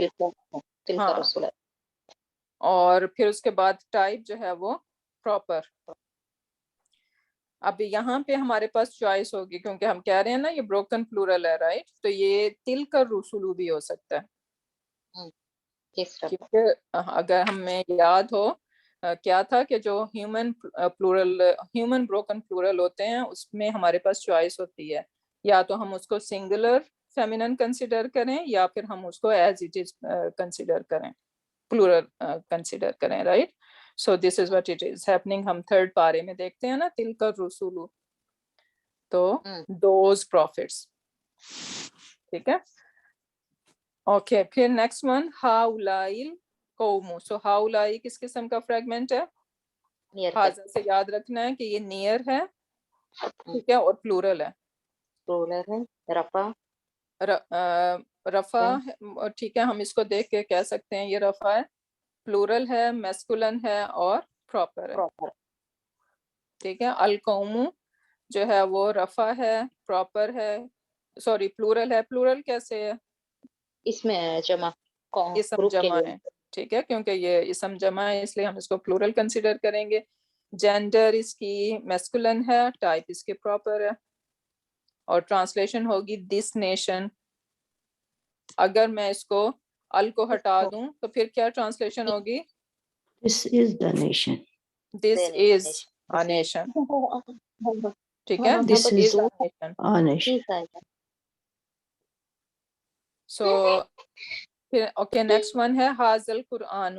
تلک رسول. اور پھر اس کے بعد ٹائپ جو ہے وہ پراپر. اب یہاں پہ ہمارے پاس چوائس ہوگی, کیونکہ ہم کہہ رہے ہیں نا یہ بروکن پلورل ہے, رائٹ؟ تو یہ تلک الرسول بھی ہو سکتا ہے, کیونکہ اگر ہمیں یاد ہو کیا تھا کہ جو ہیومن بروکن پلورل ہوتے ہیں اس میں ہمارے پاس چوائس ہوتی ہے, یا تو ہم اس کو سنگولر فیمینن کنسیڈر کریں, یا پھر ہم اس کو ایز اٹ از کنسیڈر کریں, پلورل کنسیڈر کریں, right? So this is what it is happening. ہم تھرڈ پارے میں دیکھتے ہیں نا, تلک الرسول, تو دوز پروفٹس. ٹھیک ہے, اوکے. پھر نیکسٹ ون ہاؤلائی قوم. سو ہاؤلائی کس قسم کا فریگمنٹ ہے؟ حاضر سے یاد رکھنا ہے کہ یہ نیئر ہے, ٹھیک ہے, اور پلورل ہے. رفع, ٹھیک ہے, ہم اس کو دیکھ کے کہہ سکتے ہیں یہ رفع ہے, پلورل ہے, میسکولن ہے, اور پراپر ہے. ٹھیک ہے. القوم جو ہے وہ رفع ہے, پراپر ہے, سوری پلورل ہے. پلورل کیسے ہے؟ اس میں جمع, اسم جمع ہے, ٹھیک ہے, کیونکہ یہ اسم جمع ہے اس لیے ہم اس کو پلورل کنسیڈر کریں گے. جینڈر اس کی میسکولن ہے, ٹائپ اس کے پراپر ہے, اور ٹرانسلیشن ہوگی دس نیشن. اگر میں اس کو ال کو ہٹا دوں تو پھر کیا ٹرانسلیشن ہوگی؟ This is the nation. This is a nation. ٹھیک ہے, This is a nation. our nation. سو پھر اوکے, نیکسٹ ون ہے حاضل قرآن.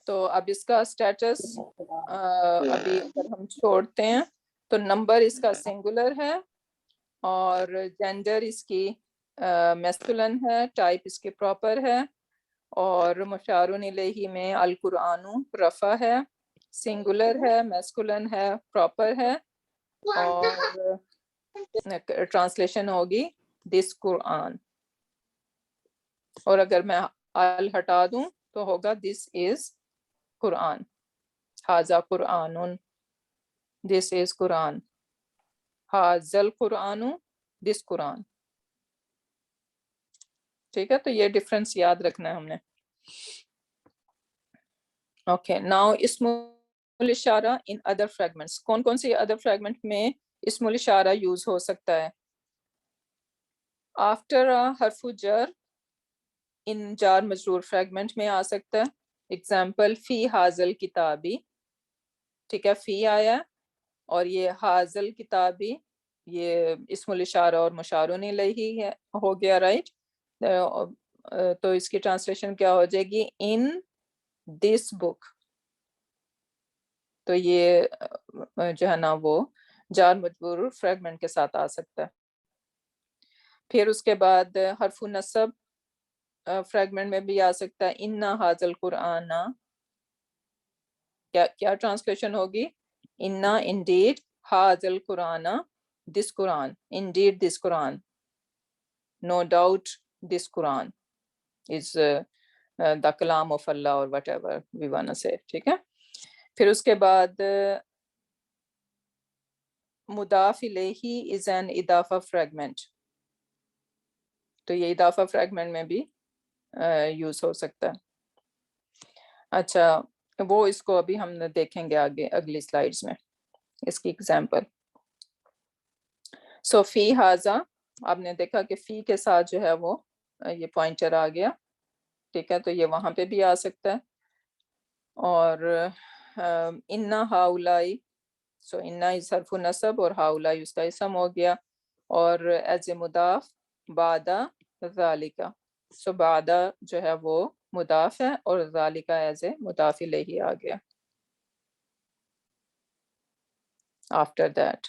تو اب اس کا اسٹیٹس ابھی اگر ہم چھوڑتے ہیں تو نمبر اس کا سنگولر ہے, اور جینڈر اس کی میسکولن ہے, ٹائپ اس کی پراپر ہے, اور مشار الیہ میں القرآن رفع ہے, سنگولر ہے, میسکولن ہے, پراپر ہے, اور ٹرانسلیشن ہوگی دس قرآن. اور اگر میں ال ہٹا دوں تو ہوگا دس از قرآن. حاذا قرآن, دس از قرآن. حاذل قرآن, دس قرآن. ٹھیک ہے, تو یہ ڈفرنس یاد رکھنا ہے ہم نے. اوکے, ناؤ اسم الاشارہ ان ادر فریگمنٹس. کون کون سی ادر فریگمنٹ میں اسم الاشارہ یوز ہو سکتا ہے؟ آفٹر حرف جر ان جار مجرور فریگمنٹ میں آ سکتا ہے. ایگزامپل فی حاضل کتابی, ٹھیک ہے, فی آیا, اور یہ حاضل کتابی یہ اسم الاشارہ اور مشار الیہ ہو گیا, رائٹ؟ تو اس کی ٹرانسلیشن کیا ہو جائے گی؟ ان دس بک. تو یہ جو ہے نا وہ جار مجرور فریگمنٹ کے ساتھ آ سکتا ہے. پھر اس کے بعد حرف نصب فریگمنٹ میں بھی آ سکتا ہے. اِنَّ هَذَا الْقُرْآنَ, کیا ٹرانسلیشن ہوگی؟ اِنَّ indeed, هَذَا الْقُرْآنَ this Quran, indeed this Quran, no doubt this Quran is the kalam of Allah or whatever we wanna say. ٹھیک ہے. پھر اس کے بعد مضاف الیہ is an اضافہ fragment. تو یہ اضافہ فریگمنٹ میں بھی یوز ہو سکتا ہے. اچھا, وہ اس کو ابھی ہم دیکھیں گے آگے اگلی سلائیڈز میں اس کی ایگزامپل. سو فی حاضا, آپ نے دیکھا کہ فی کے ساتھ جو ہے وہ یہ پوائنٹر آ گیا, ٹھیک ہے, تو یہ وہاں پہ بھی آ سکتا ہے. اور انا ہاؤلائی, سو انا از حرف نصب اور ہاؤلائی اس کا اسم ہو گیا, اور ایز اے مضاف بعدا ذالکا. سو بعدا جو ہے وہ مضاف ہے, اور ذالکا ایز اے مضاف الیہ آ گیا after that.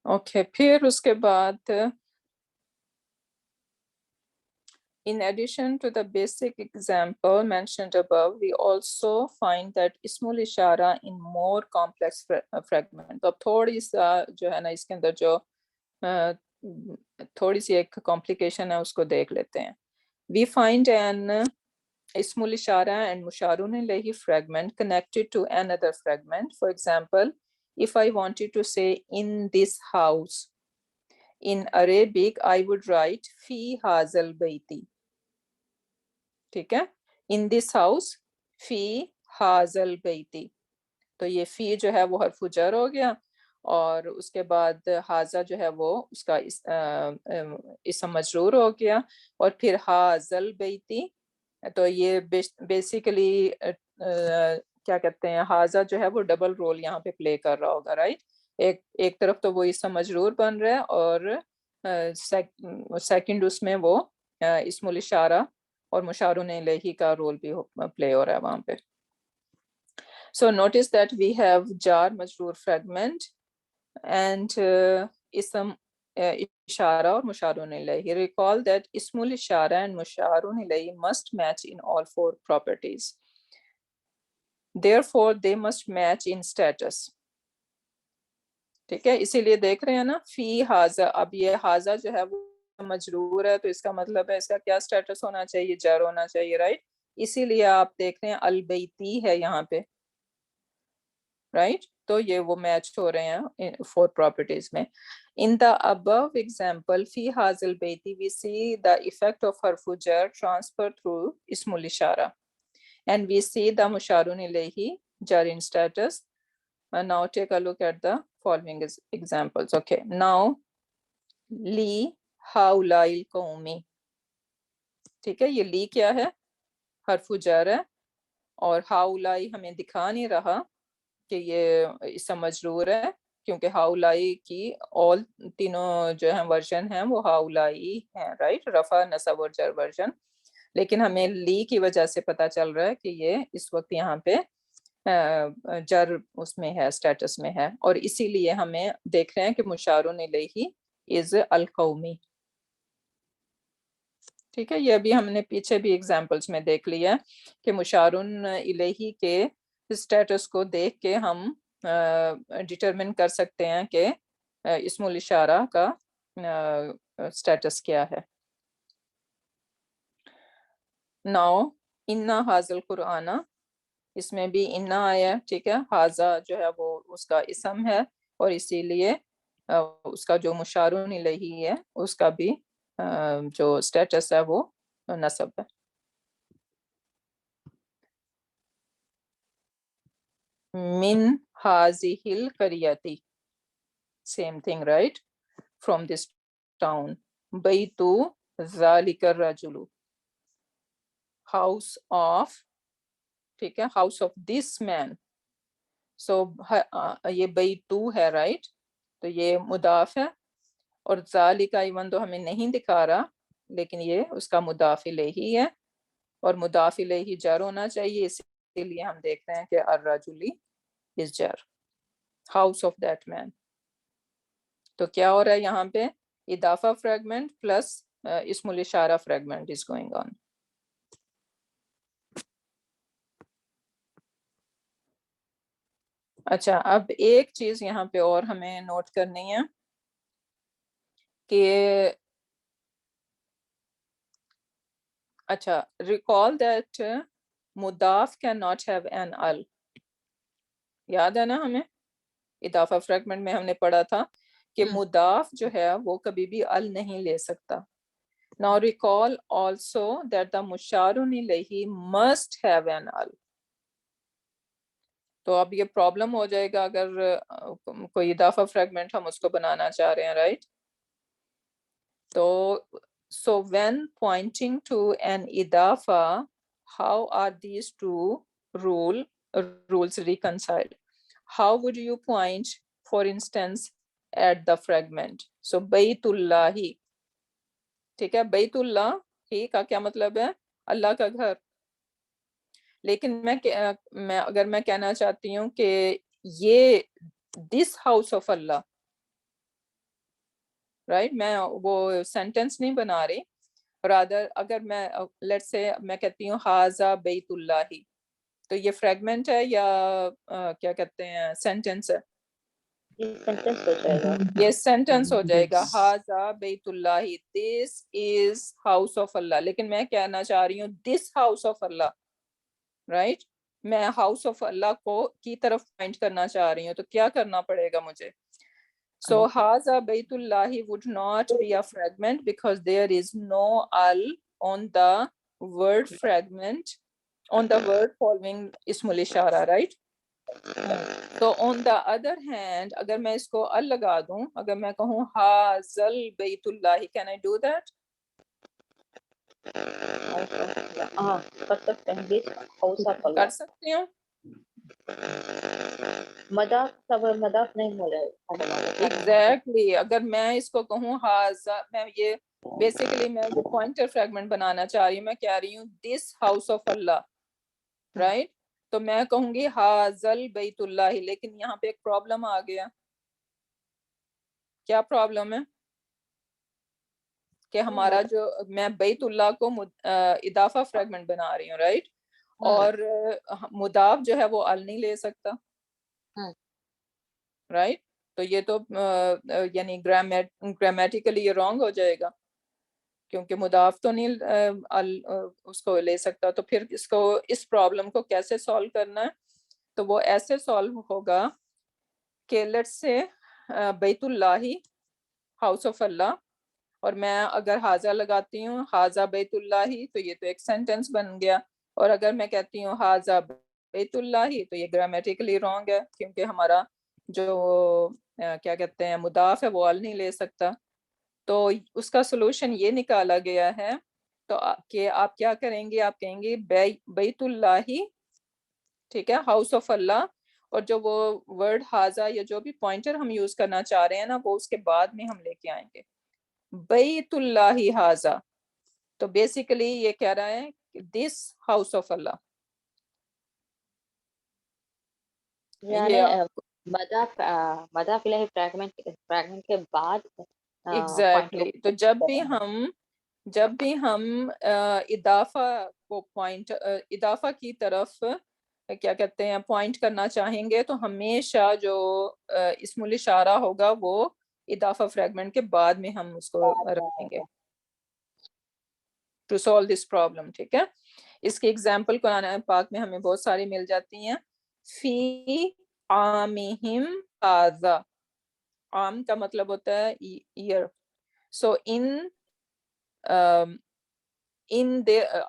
اوکے پھر اس کے بعد in addition to the basic example mentioned above, we also find that ismul ishara in more complex fragment. اب تھوڑی سا جو ہے نا اس کے اندر جو تھوڑی سی ایک complication ہے اس کو دیکھ لیتے ہیں. We find an ismul ishara and musharun ilayhi fragment connected to another fragment. For example, if I wanted to say in this house, in Arabic I would write fi hazal bayti. ٹھیک ہے ان this house فی حاضل بیتی تو یہ فی جو ہے وہ حرف جر ہو گیا اور اس کے بعد حاضہ جو ہے وہ اس کا اسم مجرور ہو گیا اور پھر حاضل بیتی تو یہ بیسیکلی کیا کہتے ہیں حاضہ جو ہے وہ ڈبل رول یہاں پہ پلے کر رہا ہوگا رائٹ ایک طرف تو وہ اسم مجرور بن رہا ہے اور سیکنڈ اس میں وہ اسم الاشارہ اور مشارون الیہ کا رول بھی پلے ہو رہا ہے وہاں پہ. So notice that we have jar majroor fragment and ism ishara اور مشارون الیہ. Recall that ismul ishara and musharun ilayhi must match in all four properties. Therefore they must match in status. ٹھیک ہے اسی لیے دیکھ رہے ہیں نا فی حاضہ اب یہ حاضہ جو ہے وہ مجرور ہے تو اس کا مطلب ہے اس کا کیا سٹیٹس ہونا چاہیے جر ہونا چاہیے رائٹ اسی لیے آپ دیکھ رہے ہیں البیتی ہے یہاں پہ رائٹ تو یہ وہ میچ ہو رہے ہیں فور پراپرٹیز میں. In the above example فی حاضل بیتی we see the effect of حرف جر transfer through اسم الاشارہ and we see the مشارون الیہ jar in status. Now take a look at the following examples. Okay, now لی ہاؤلائی قومی ٹھیک ہے یہ لی کیا ہے حرف جر ہے اور ہاؤلائی ہمیں دکھا نہیں رہا کہ یہ اسم مجرور ہے کیونکہ ہاؤلائی کی all تینوں جو ہیں ورژن ہیں وہ ہاؤلائی ہیں رائٹ رفع نصب اور جر ورژن لیکن ہمیں لی کی وجہ سے پتہ چل رہا ہے کہ یہ اس وقت یہاں پہ جر اس میں ہے اسٹیٹس میں ہے اور اسی لیے ہمیں دیکھ رہے ہیں کہ مشارون الیہ از القومی. ٹھیک ہے یہ ابھی ہم نے پیچھے بھی ایگزامپلس میں دیکھ لیا کہ مشارون الیہ کے اسٹیٹس کو دیکھ کے ہم ڈٹرمن کر سکتے ہیں کہ اسم الاشارہ کا اسٹیٹس کیا ہے. ناؤ انا حاضل قرآن اس میں بھی انا آیا ٹھیک ہے حاضہ جو ہے وہ اس کا اسم ہے اور اسی لیے اس کا جو مشارون الیہ ہے اس کا بھی جو اسٹیٹس ہے وہ نصب ہے. من هذه القرية same thing right from this town. بيت ذلك الرجل house of ٹھیک ہے house of this man. so یہ بیتو ہے right تو یہ مضاف ہے اور ذالک ایون تو ہمیں نہیں دکھا رہا لیکن یہ اس کا مضاف الیہ ہے اور مضاف الیہ جر ہونا چاہیے اسی لیے ہم دیکھ رہے ہیں کہ الرجلی is jar house of that man. تو کیا ہو رہا ہے یہاں پہ اضافہ فریگمنٹ پلس اسم الاشارہ فریگمنٹ is going on. اچھا اب ایک چیز یہاں پہ اور ہمیں نوٹ کرنی ہے کہ اچھا ریکال دیٹ مضاف کین ناٹ ہیو این ال یاد ہے نا ہمیں اضافہ فریگمنٹ میں ہم نے پڑھا تھا کہ مضاف جو ہے وہ کبھی بھی ال نہیں لے سکتا. Now recall also that the musharun ilayhi must have an al. تو اب یہ پرابلم ہو جائے گا اگر کوئی اضافہ فریگمنٹ ہم اس کو بنانا چاہ رہے ہیں رائٹ. تو so when pointing to an idafa how are these two rules reconciled? How would you point for instance at the fragment? So Baytullahi ٹھیک ہے بیت اللہ ہی کا کیا مطلب ہے اللہ کا گھر لیکن میں اگر میں کہنا چاہتی ہوں کہ یہ دس ہاؤس آف اللہ رائٹ. میں وہ سینٹینس نہیں بنا رہی. رادر اگر میں لیٹس سے میں کہتی ہوں ہاذا بیت اللہ, تو یہ فریگمنٹ ہے یا کیا کہتے ہیں سینٹینس ہے؟ یہ سینٹینس ہو جائے گا. یہ سینٹینس ہو جائے گا. ہاذا بیت اللہ, دس از ہاؤس آف اللہ. لیکن میں کہنا چاہ رہی ہوں دس ہاؤس آف اللہ, رائٹ. میں ہاؤس آف اللہ کو کی طرف پوائنٹ کرنا چاہ رہی ہوں, تو کیا کرنا پڑے گا مجھے؟ So Haza Baytullahi would not be a fragment because there is no al on the word fragment, on the word following Ismul Ishara, right? So on the other hand, اگر میں اس کو al لگا دوں, اگر میں کہوں Hazal Baytullahi, can I do that? کر سکتے ہیں. this house of کر Allah. سکتی ہوں. مداف خبر مداف نہیں ہو جائے گا. ایگزیکٹلی. اگر میں اس کو کہوں ہاذا, میں یہ بیسیکلی میں یہ پوائنٹر فریگمنٹ بنانا چاہ رہی ہوں. میں کہہ رہی ہوں دس ہاؤس آف اللہ, رائٹ. تو میں کہوں گی ہاذل بیت اللہ, لیکن یہاں پہ ایک پرابلم آ گیا. کیا پرابلم ہے؟ کہ ہمارا جو میں بیت اللہ کو اضافہ فریگمنٹ بنا رہی ہوں, رائٹ. اور مضاف جو ہے وہ ال نہیں لے سکتا, رائٹ. تو یہ تو یعنی گرامیٹیکلی یہ رانگ ہو جائے گا, کیونکہ مضاف تو نہیں اس کو لے سکتا. تو پھر اس کو اس پرابلم کو کیسے سالو کرنا ہے؟ تو وہ ایسے سالو ہوگا کہ لیٹس سے بیت اللہ ہاؤس آف اللہ, اور میں اگر ہاذا لگاتی ہوں ہاذا بیت اللہ, تو یہ تو ایک سینٹینس بن گیا. اور اگر میں کہتی ہوں ہاذا بیت اللہ, تو یہ گرامیٹیکلی رانگ ہے, کیونکہ ہمارا جو کیا کہتے ہیں مضاف ہے وہ ال نہیں لے سکتا. تو اس کا سولوشن یہ نکالا گیا ہے. تو کہ آپ کیا کریں گے, آپ کہیں گے بیت اللہ, ٹھیک ہے, ہاؤس آف اللہ, اور جو وہ ورڈ ہاذا یا جو بھی پوائنٹر ہم یوز کرنا چاہ رہے ہیں نا, وہ اس کے بعد میں ہم لے کے آئیں گے بیت اللہ ہاذا. تو بیسیکلی یہ کہہ رہا ہے دس ہاؤس آف اللہ. یعنی مداف الہی فریگمنٹ کے بعد ایگزیکٹلی. تو جب بھی ہم اضافہ کو پوائنٹ اضافہ کی طرف کیا کہتے ہیں پوائنٹ کرنا چاہیں گے, تو ہمیشہ جو اسم الاشارہ ہوگا وہ اضافہ فریگمنٹ کے بعد میں ہم اس کو رکھیں گے ٹو سالو دس پرابلم. ٹھیک ہے. اس کی ایگزامپل قرآن پاک میں ہمیں بہت ساری مل جاتی ہیں. فی عامہم ھذا, عام کا مطلب ہوتا ہے ایئر. سو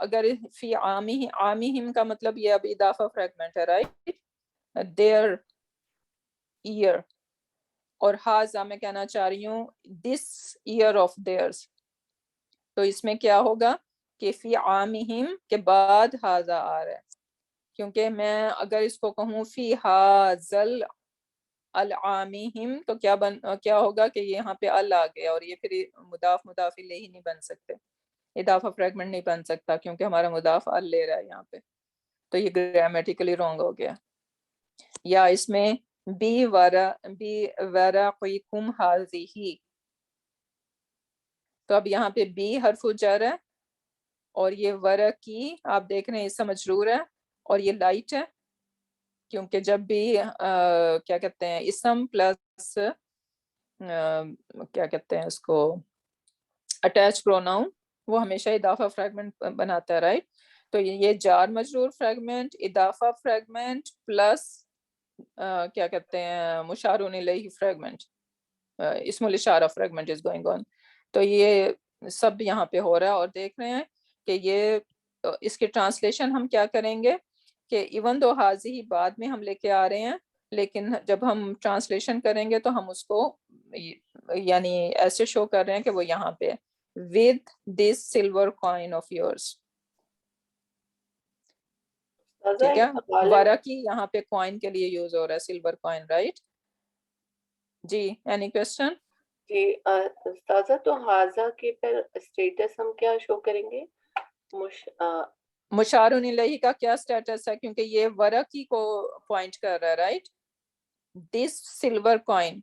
اگر فی عامہم کا مطلب یہ اب اضافہ فریگمنٹ ہے, رائٹ, دیئر ایئر. اور ھذا میں کہنا چاہ رہی ہوں دس ایئر آف دیئرز. تو اس میں کیا ہوگا کہ فی عامہم کے بعد ھذا آ رہا ہے, کیونکہ میں اگر اس کو کہوں فی ھذل العامہم, تو کیا ہوگا کہ یہاں پہ ال آ گیا, اور یہ پھر مضاف الیہ نہیں بن سکتے, اضافہ فریگمنٹ نہیں بن سکتا, کیونکہ ہمارا مضاف ال لے رہا ہے یہاں پہ. تو یہ گرامیٹیکلی رانگ ہو گیا. یا اس میں بی ورقکم ھذہ, تو اب یہاں پہ بی حرف جر ہے, اور یہ ورقی آپ دیکھ رہے ہیں اس سے مجرور ہے, اور یہ لائٹ ہے, کیونکہ جب بھی کیا کہتے ہیں اسم پلس کیا کہتے ہیں اس کو اٹیچ پروناؤن, وہ ہمیشہ اضافہ فریگمنٹ بناتا ہے, رائٹ. تو یہ جار مجرور فریگمنٹ, اضافہ فریگمنٹ پلس کیا کہتے ہیں مشار الیہ فریگمنٹ, اسم الاشارہ فریگمنٹ از گوئنگ آن. تو یہ سب یہاں پہ ہو رہا ہے, اور دیکھ رہے ہیں کہ یہ اس کی ٹرانسلیشن ہم کیا کریں گے کہ ایون دو حاضی بعد میں ہم لے کے آ رہے ہیں, لیکن جب ہم ٹرانسلیشن کریں گے تو ہم اس کو یعنی ایسے شو کر رہے ہیں کہ وہ یہاں پہ with this silver coin of yours. ٹھیک ہے, ورقی یہاں پہ کوائن کے لیے یوز ہو رہا ہے, سلور کوائن, رائٹ. جی اینی کوسچن؟ جی استاذہ, تو ھذا کے پر اسٹیٹس ہم کیا شو کریں گے؟ مشار الیہ کا کیا اسٹیٹس ہے, کیونکہ یہ ورقی کو پوائنٹ کر رہا ہے, رائٹ. دس سلور کوائن,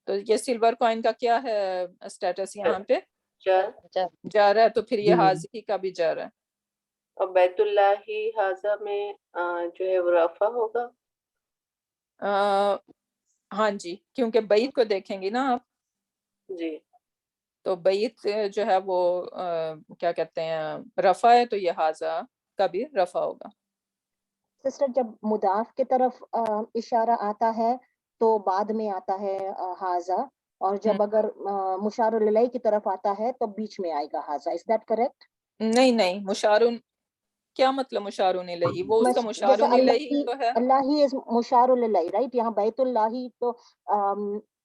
تو یہ سلور کوائن کا کیا ہے اسٹیٹس یہاں پہ؟ جر. جر ہے، تو پھر یہ حاضی کا بھی جر ہے. اور بیت اللہ حاضہ میں جو ہے وہ رفع ہوگا. ہاں جی، کیونکہ بیت کو دیکھیں گی نا آپ. جی. تو بیت جو ہے وہ کیا کہتے ہیں رفع ہے، تو یہ حاضہ کا بھی رفع ہوگا. سسٹر جب مضاف کی طرف اشارہ آتا ہے تو بعد میں آتا ہے حاضہ، اور جب اگر مشار الیہ کی طرف آتا ہے تو بیچ میں آئے گا حاضہ. Is that correct? نہیں، مشارون کیا مطلب مشارون الیہ؟ وہ اس کا جیسے مشارون الیہ تو ہے. اللہ ہی از مشار الیہ، رائٹ؟ یہاں بیت اللہ ہی تو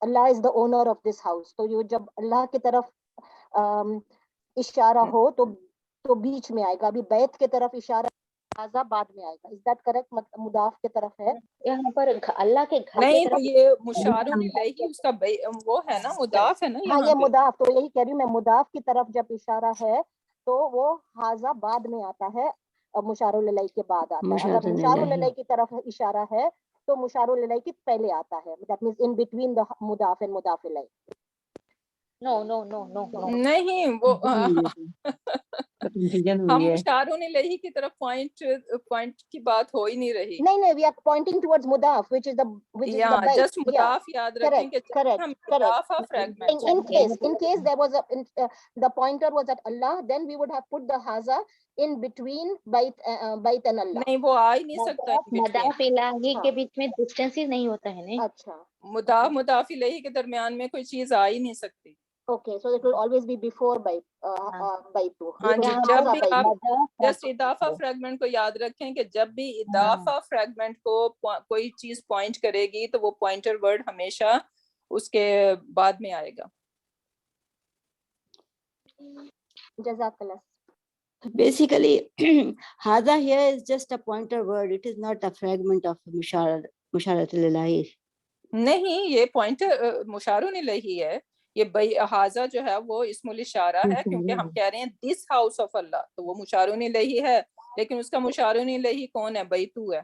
Allah is the owner of this house, تو یہ جب اللہ کی طرف اشارہ ہو تو بیچ میں آئے گا. ابھی بیت کی طرف اشارہ حاضہ بعد میں آئے گا. Is that correct? مضاف کی طرف ہے یہاں پر اللہ کے گھر کی نہیں، طرف. تو یہ مشارون الیہ اس کا وہ ہے نا، مضاف ہے نا ہاں، یہاں یہ پہ. مضاف، تو یہی کہہ رہی ہوں میں، مضاف کی طرف جب اشارہ ہے تو وہ حاضہ بعد میں آتا ہے، مشار الیہ کے بعد آتا ہے. اگر مشار الیہ کی طرف اشارہ ہے تو مشار الیہ کی پہلے آتا ہے. That means in between the مضاف اینڈ مضاف الیہ. نو نہیں، وہ کنفیوژن ہم ہوئی ہے. مشارون الیہ کی طرف پوائنٹ کی بات ہو ہی نہیں رہی. نہیں وی آر پوائنٹنگ ٹورڈز مضاف which is the یا بیت. جسٹ مضاف یاد رکھیں کہ جب ہم اضافہ fragment In case there was the pointer was at Allah, then we would have put the haza in between bait and Allah. نہیں، وہ آ ہی نہیں سکتا مضاف الہی کے بیچ میں ڈسٹینس ہی نہیں ہوتا ہے نا. اچھا، مضاف الیہ کے درمیان میں کوئی چیز آ ہی نہیں سکتی. okay, so it will always be before bait too. ہاں جی، جب بھی آپ مضاف جسٹ اضافہ فریگمنٹ کو یاد رکھیں کہ جب بھی اضافہ فریگمنٹ کو کوئی چیز پوائنٹ کرے گی تو وہ پوائنٹر ورڈ ہمیشہ اس کے بعد میں آئے گا. جزاک اللہ. Basically, Hadha here is just a pointer word. It is not a fragment of Musharat al-Ilahi. نہیں، یہ پوائنٹر مشارون الیہ ہے. یہ حاضہ جو ہے وہ اسم الاشارہ ہے، کیونکہ ہم کہہ رہے ہیں دس ہاؤس آف اللہ، تو وہ مشارون الیہ ہے، لیکن اس کا مشارون الیہ کون ہے؟ بیتو ہے.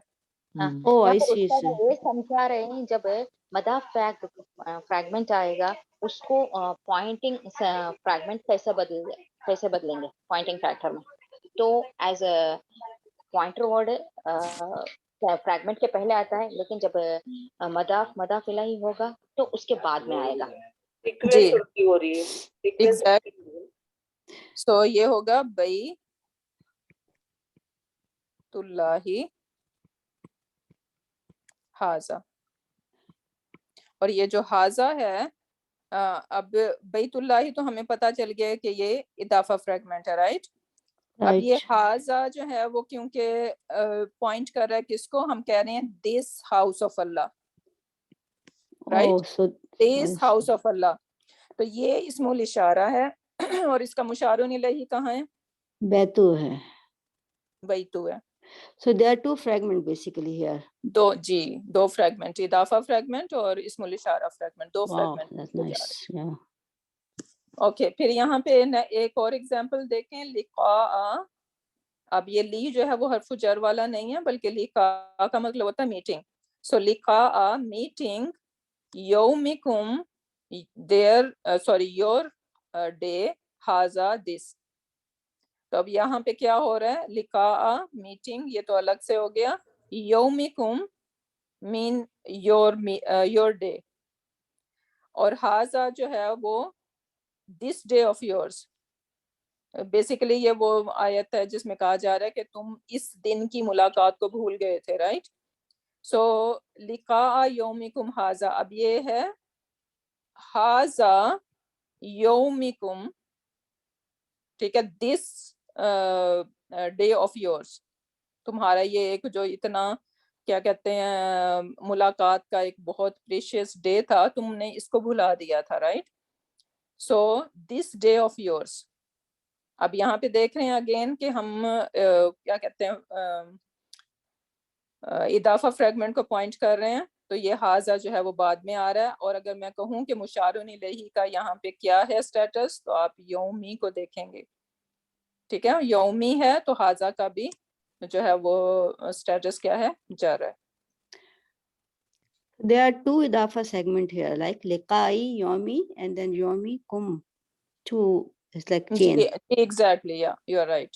Oh, I see. یہ سمجھا رہے ہیں جب مضاف فریگمنٹ آئے گا اس کو پوائنٹنگ فریگمنٹ کیسے بدلیں گے پوائنٹنگ فیکٹر میں. تو as a pointer word fragment کے پہلے آتا ہے، لیکن جب مضاف الہی ہوگا تو اس کے بعد میں آئے گا. جی ہو رہی ہے ایگزیکٹ. سو یہ ہوگا بیت اللہ حاضہ. اور یہ جو حاضہ ہے، اب بیت اللہ تو ہمیں پتا چل گیا کہ یہ اضافہ فریگمنٹ ہے، رائٹ. اب یہ حاضہ جو ہے وہ کیونکہ پوائنٹ کر رہا ہے کس کو؟ ہم کہہ رہے ہیں this house of Allah, right, this house of Allah. تو یہ اسم الاشارہ ہے اور اس کا مشارون الیہ کہاں ہے؟ بیتو ہے. بیتو ہے. So there are two fragments basically here. دو فریگمنٹ، اضافہ فریگمنٹ اور اسم الاشارہ فریگمنٹ، دو Wow, fragment. that's nice. Yeah. Okay, پھر یہاں پہ ایک اور ایگزامپل دیکھیں، لقاء. اب یہ لی جو ہے وہ حرف جر والا نہیں ہے، بلکہ لقاء کا مطلب ہوتا ہے میٹنگ. سو لقاء میٹنگ یومکم یور ڈے ہاذا دس. تو اب یہاں پہ کیا ہو رہا ہے؟ لقاء میٹنگ، یہ تو الگ سے ہو گیا. یومکم مین یور ڈے، اور ہاذا جو ہے وہ this day of yours. Basically یہ وہ آیت ہے جس میں کہا جا رہا ہے کہ تم اس دن کی ملاقات کو بھول گئے تھے، رائٹ. سو لقاء یومکم ہاذا، اب یہ ہے ہاذا یومکم، ٹھیک ہے، دس ڈے آف یورس. تمہارا یہ ایک جو اتنا کیا کہتے ہیں ملاقات کا ایک بہت پریشیس ڈے تھا، تم نے اس کو بھلا دیا تھا، right. So this day of yours. اب یہاں پہ دیکھ رہے ہیں اگین کہ ہم کیا کہتے ہیں اضافہ فریگمنٹ کو پوائنٹ کر رہے ہیں، تو یہ حاضہ جو ہے وہ بعد میں آ رہا ہے. اور اگر میں کہوں کہ مشارون الیہ کا یہاں پہ کیا ہے اسٹیٹس، تو آپ یومی کو دیکھیں گے، ٹھیک ہے. یومی ہے تو حاضہ کا بھی جو ہے وہ اسٹیٹس کیا ہے؟ جر ہے. There are two idafa segment here, like liqai, yomi, and then yomi kum. Two, it's like chain. Exactly, yeah, you're right.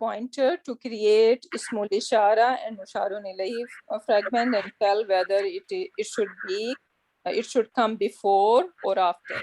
pointer to create ismul ishara and musharun ilayhi fragment and tell whether it should come before or after.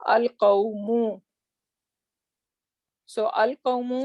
al qawmu. So al qawmu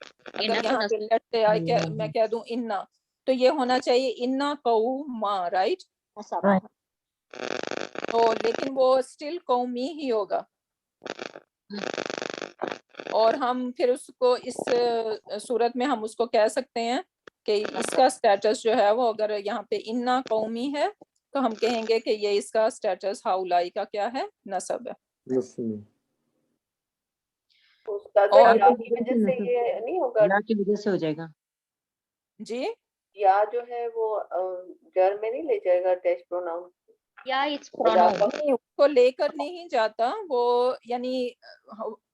اگر یہاں پہ late سے میں کہہ دوں انا، تو یہ ہونا چاہیے انا قوما، رائٹ؟ تو لیکن وہ اسٹل قومی ہی ہوگا، اور ہم پھر اس کو اس صورت میں ہم اس کو کہہ سکتے ہیں کہ اس کا سٹیٹس جو ہے وہ اگر یہاں پہ انا قومی ہے تو ہم کہیں گے کہ یہ اس کا سٹیٹس ہاؤلائی کا کیا ہے؟ نسب ہے۔ اور یا کی وجہ سے یہ نہیں ہوگا، یا کی وجہ سے ہو جائے گا جی یا جو ہے وہ جر میں نہیں لے جائے گا ڈیش پروناؤن، یا اٹس پروناؤن نہیں، اس کو لے کر نہیں جاتا وہ، یعنی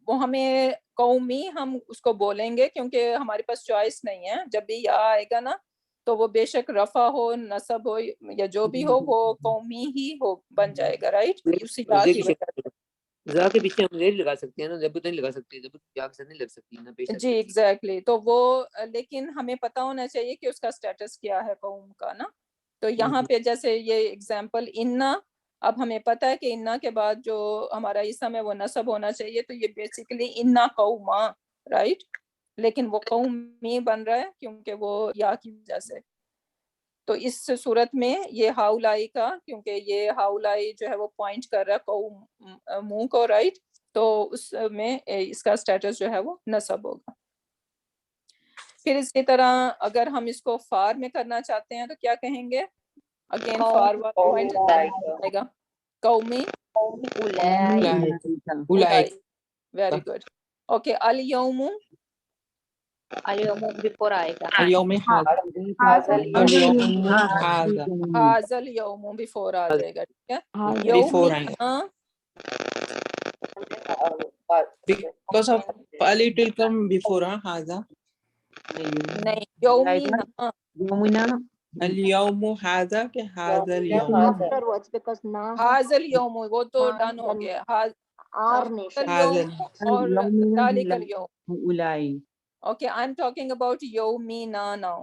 وہ ہمیں قومی ہم اس کو بولیں گے کیونکہ ہمارے پاس چوائس نہیں ہے، جب بھی یا آئے گا نا تو وہ بے شک رفع ہو نصب ہو یا جو بھی ہو وہ قومی ہی ہو بن جائے گا، رائٹ؟ اسی یا کی وجہ سے زا کے پیچھے ہم زیر لگا سکتے ہیں نا، زبط نہیں لگا سکتے، زبط یا کے ساتھ نہیں لگ سکتی نا، بے شک جی ایگزیکٹلی، تو وہ لیکن ہمیں پتہ ہونا چاہیے کہ اس کا سٹیٹس کیا ہے قوم کا نا، تو یہاں پہ جیسے یہ اگزامپل انا، اب ہمیں پتہ ہے کہ انا کے بعد جو ہمارا اسم ہے وہ نصب ہونا چاہیے، تو یہ بیسیکلی انا قوما، رائٹ؟ لیکن وہ قومی بن رہا ہے کیونکہ وہ یا کی وجہ سے، تو اس صورت میں یہ ہاؤلائی کا، کیونکہ یہ ہاؤلائی جو ہے وہ پوائنٹ کر رہا ہے قوم منہ کو، رائٹ؟ تو اس میں اس کا سٹیٹس جو ہے وہ نصب ہوگا۔ پھر اسی طرح اگر ہم اس کو فار میں کرنا چاہتے ہیں تو کیا کہیں گے؟ اگین فار پوائنٹ آئے گا قومی ویری گڈ، اوکے۔ الیوم بفور آئے گا، اليوم هذا اليوم بفور آ جائے گا، ٹھیک ہے؟ before آئے گا یومنا because of Ali it will come before هذا نہیں، یومنا یومنا اليوم هذا کہ هذا اليوم afterwards because na هذا اليوم وہ تو ڈن ہو گیا، our nation اليوم اور ذالک اليوم، اولائی okay I am talking about یومینا now,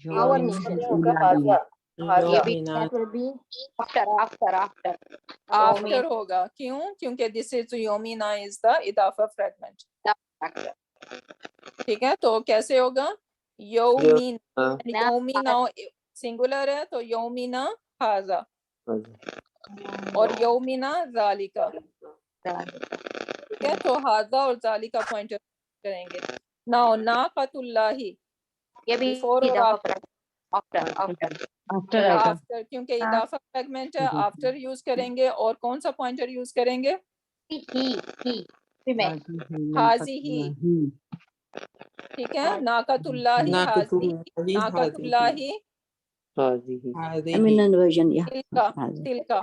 our nation that will be after after ہوگا، کیوں؟ کیونکہ دس از یومینا از دا اضافہ فریگمنٹ، ٹھیک ہے؟ تو کیسے ہوگا؟ یومینا، یومینا سنگولر ہے تو یومینا ہاذا، اور یومینا ذالکا، ٹھیک ہے؟ تو ہاذا اور ذالکا پوائنٹر کریں گے۔ ناؤ ناقۃ اللہ، یہ بھی before اور اضافہ after آفٹر آئے گا آفٹر، کیونکہ اضافہ فریگمنٹ ہے، آفٹر یوز کریں گے، اور کون سا پوائنٹر یوز کریں گے؟ حاضی ہی، ٹھیک ہے؟ ناقۃ اللہ حاضی، ناقۃ اللہ feminine version yeah تلکا، تلکا،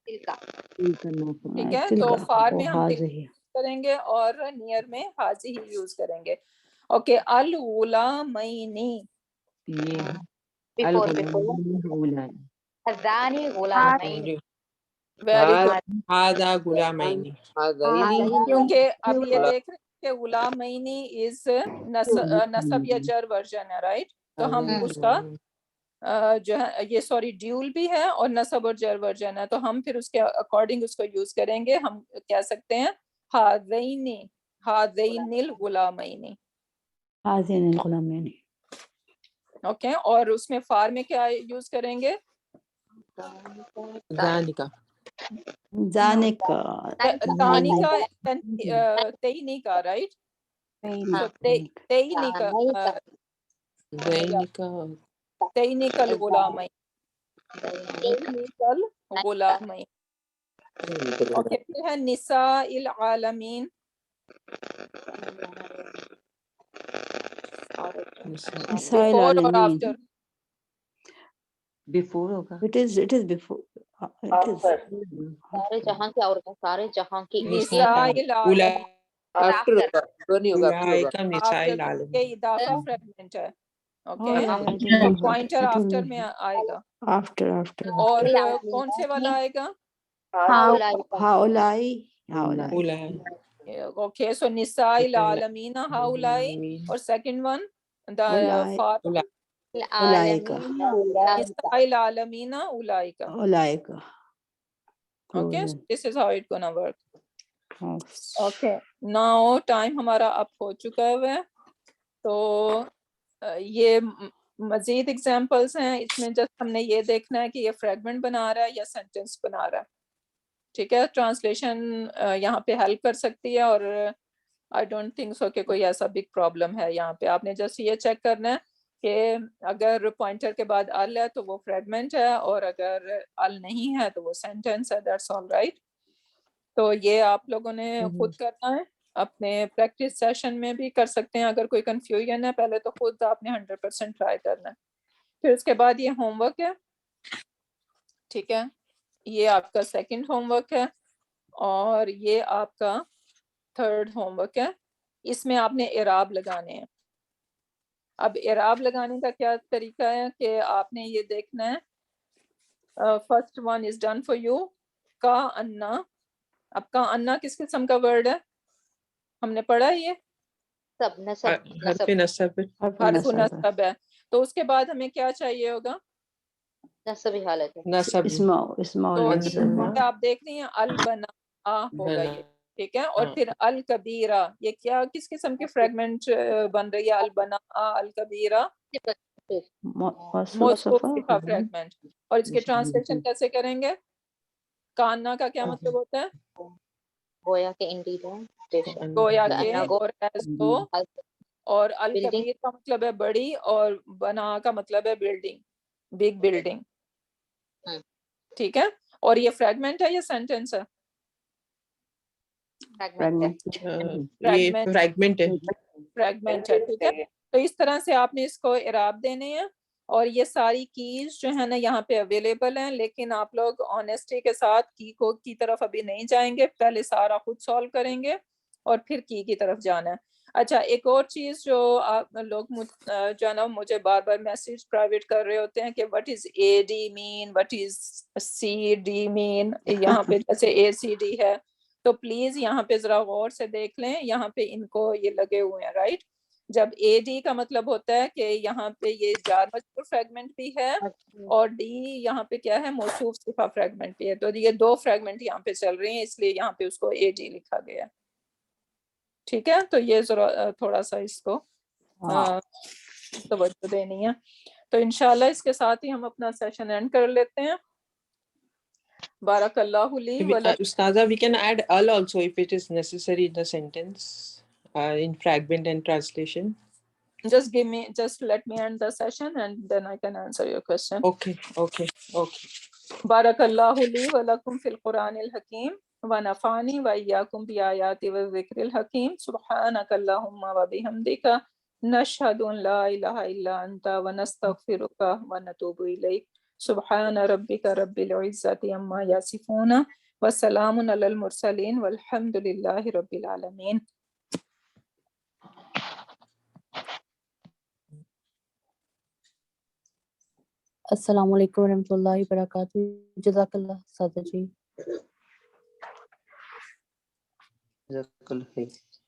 ٹھیک ہے؟ تو فار میں ہم کریں گے اور نیئر میں حاضی ہی یوز کریں گے، اوکے۔ الغلامین، الزانی غلامین، ویری گڈ، هذا غلامین کیونکہ اب یہ دیکھ رہے ہیں کہ غلامینی از نصب یا جر ورژن ہے، رائٹ؟ تو ہم اس کا جو ہے یہ سوری ڈیول بھی ہے اور نصب اور جر ورژن ہے، تو ہم پھر اس کے اکارڈنگ اس کو یوز کریں گے، ہم کہہ سکتے ہیں ہذین، ہذین الغلامین، هذين الغلامين اوکے۔ اور اس میں فار میں کیا یوز کریں گے؟ ذالک ذلك تانی کا، تینی کا، رائٹ؟ تینی کا، ذالک تینی کا الغلامین، تینی کا الغلامین، اوکے۔ پھر ہے نساء العالمین، مسائل بفور اور عالمین آفٹر، بیفور ہوگا it is before it is سارے جہاں کی عورتیں، سارے جہاں کی نساء العالمین، آفٹر ہوگا، تو نہیں ہوگا، آفٹر ہوگا۔ اولئک نساء آفٹر العالمین یہ اضافہ فریگمنٹ ہے، okay? I think pointer it will after be میں آئے گا، after اور کون سے والا آئے گا؟ هؤلاء اوکے، سو نساء العالمین ہاؤلائی، اور سیکنڈ ون دا فار أولئك نساء العالمین اولئک، أولئك okay? This is how it gonna work, okay. Now time ہمارا اب ہو چکا ہے، تو یہ مزید ایگزامپلس ہیں، اس میں جسٹ ہم نے یہ دیکھنا ہے کہ یہ فریگمنٹ بنا رہا ہے یا سینٹینس بنا رہا ہے. ٹھیک ہے، ٹرانسلیشن یہاں پہ ہیلپ کر سکتی ہے، اور آئی ڈونٹ تھنک سو کہ کوئی ایسا بگ پرابلم ہے یہاں پہ. آپ نے جسٹ یہ چیک کرنا ہے کہ اگر پوائنٹر کے بعد ال ہے تو وہ فریگمنٹ ہے، اور اگر ال نہیں ہے تو وہ سینٹینس ہے. That's all right. تو یہ آپ لوگوں نے خود کرنا ہے، اپنے پریکٹس سیشن میں بھی کر سکتے ہیں. اگر کوئی کنفیوژن ہے پہلے تو خود آپ نے 100% ٹرائی کرنا ہے. پھر اس کے بعد یہ ہوم ورک ہے. ٹھیک ہے، یہ آپ کا سیکنڈ ہوم ورک ہے، اور یہ آپ کا تھرڈ ہوم ورک ہے. اس میں آپ نے اعراب لگانے ہیں. اب اعراب لگانے کا کیا طریقہ ہے کہ آپ نے یہ دیکھنا ہے، first one is done for you, کا انا. اب کا انا کس قسم کا ورڈ ہے؟ ہم نے پڑھا یہ سب نصب حرف نصب. حرف نصب ہے. تو اس کے بعد ہمیں کیا چاہیے ہوگا؟ نصبی حالت ہے. نصب. تو منصب. آپ دیکھ رہی ہیں البنا ہوگا یہ. ٹھیک ہے، اور پھر الکبیرہ، یہ کیا کس قسم کی فریگمنٹ بن رہی ہے؟ البنا الکبیرہ موصوف صفہ فریگمنٹ. اور اس کے ٹرانسلیشن کیسے کریں گے؟ کانا کا کیا مطلب ہوتا ہے؟ گویا کے انڈیڈ گویا کے اور ایز تو، اور الکبیر کا مطلب ہے بڑی، اور بنا کا مطلب ہے بلڈنگ، بگ بلڈنگ. ٹھیک ہے، اور یہ فریگمنٹ ہے یا سینٹینس ہے؟ یہ فریگمنٹ ہے. فریگمنٹ ہے. ٹھیک ہے، تو اس طرح سے آپ نے اس کو اعراب دینے ہیں. اور یہ ساری کیز جو ہے نا یہاں پہ اویلیبل ہیں، لیکن آپ لوگ آنیسٹی کے ساتھ کی کو کی طرف ابھی نہیں جائیں گے، پہلے سارا خود سالو کریں گے اور پھر کی طرف جانا ہے. اچھا، ایک اور چیز جو آپ لوگ جو ہے نا مجھے بار بار میسیج پرائیویٹ کر رہے ہوتے ہیں کہ what is A D man, what is C D man. یہاں پہ جیسے اے سی ڈی ہے، تو پلیز یہاں پہ ذرا غور سے دیکھ لیں. یہاں پہ ان کو یہ لگے ہوئے ہیں، رائٹ. جب اے ڈی کا مطلب ہوتا ہے کہ یہاں پہ یہ جار مجرور فریگمنٹ بھی ہے، اور ڈی یہاں پہ کیا ہے؟ موصوف صفہ فریگمنٹ بھی ہے. تو یہ دو فریگمنٹ یہاں پہ چل رہی ہیں، اس لیے یہاں پہ اس کو اے ڈی لکھا گیا. ٹھیک ہے، تو یہ ذرا تھوڑا سا اس کو توجہ دینی ہے. تو انشاءاللہ اس کے ساتھ ہی ہم اپنا سیشن اینڈ کر لیتے ہیں. بارک اللہ لی ولکم. Ustaza, we can add al also if it is necessary in the sentence, in fragment and translation. Just let me end the session and then I can answer your question. Okay. بارک اللہ لی ولکم فی القرآن الحکیم ونفعنی وإیاکم بآیات والذکر الحکیم. سبحانک اللہم وبحمدک، نشہد ان لا الہ الا انت ونستغفرک ونتوب الیک. سبحان ربک رب العزت عما یصفون وسلام علی المرسلین والحمد للہ رب العالمین. السلام علیکم ورحمۃ اللہ وبرکاتہ. جزاک اللہ سادہ جی. جزاک اللہ خیر.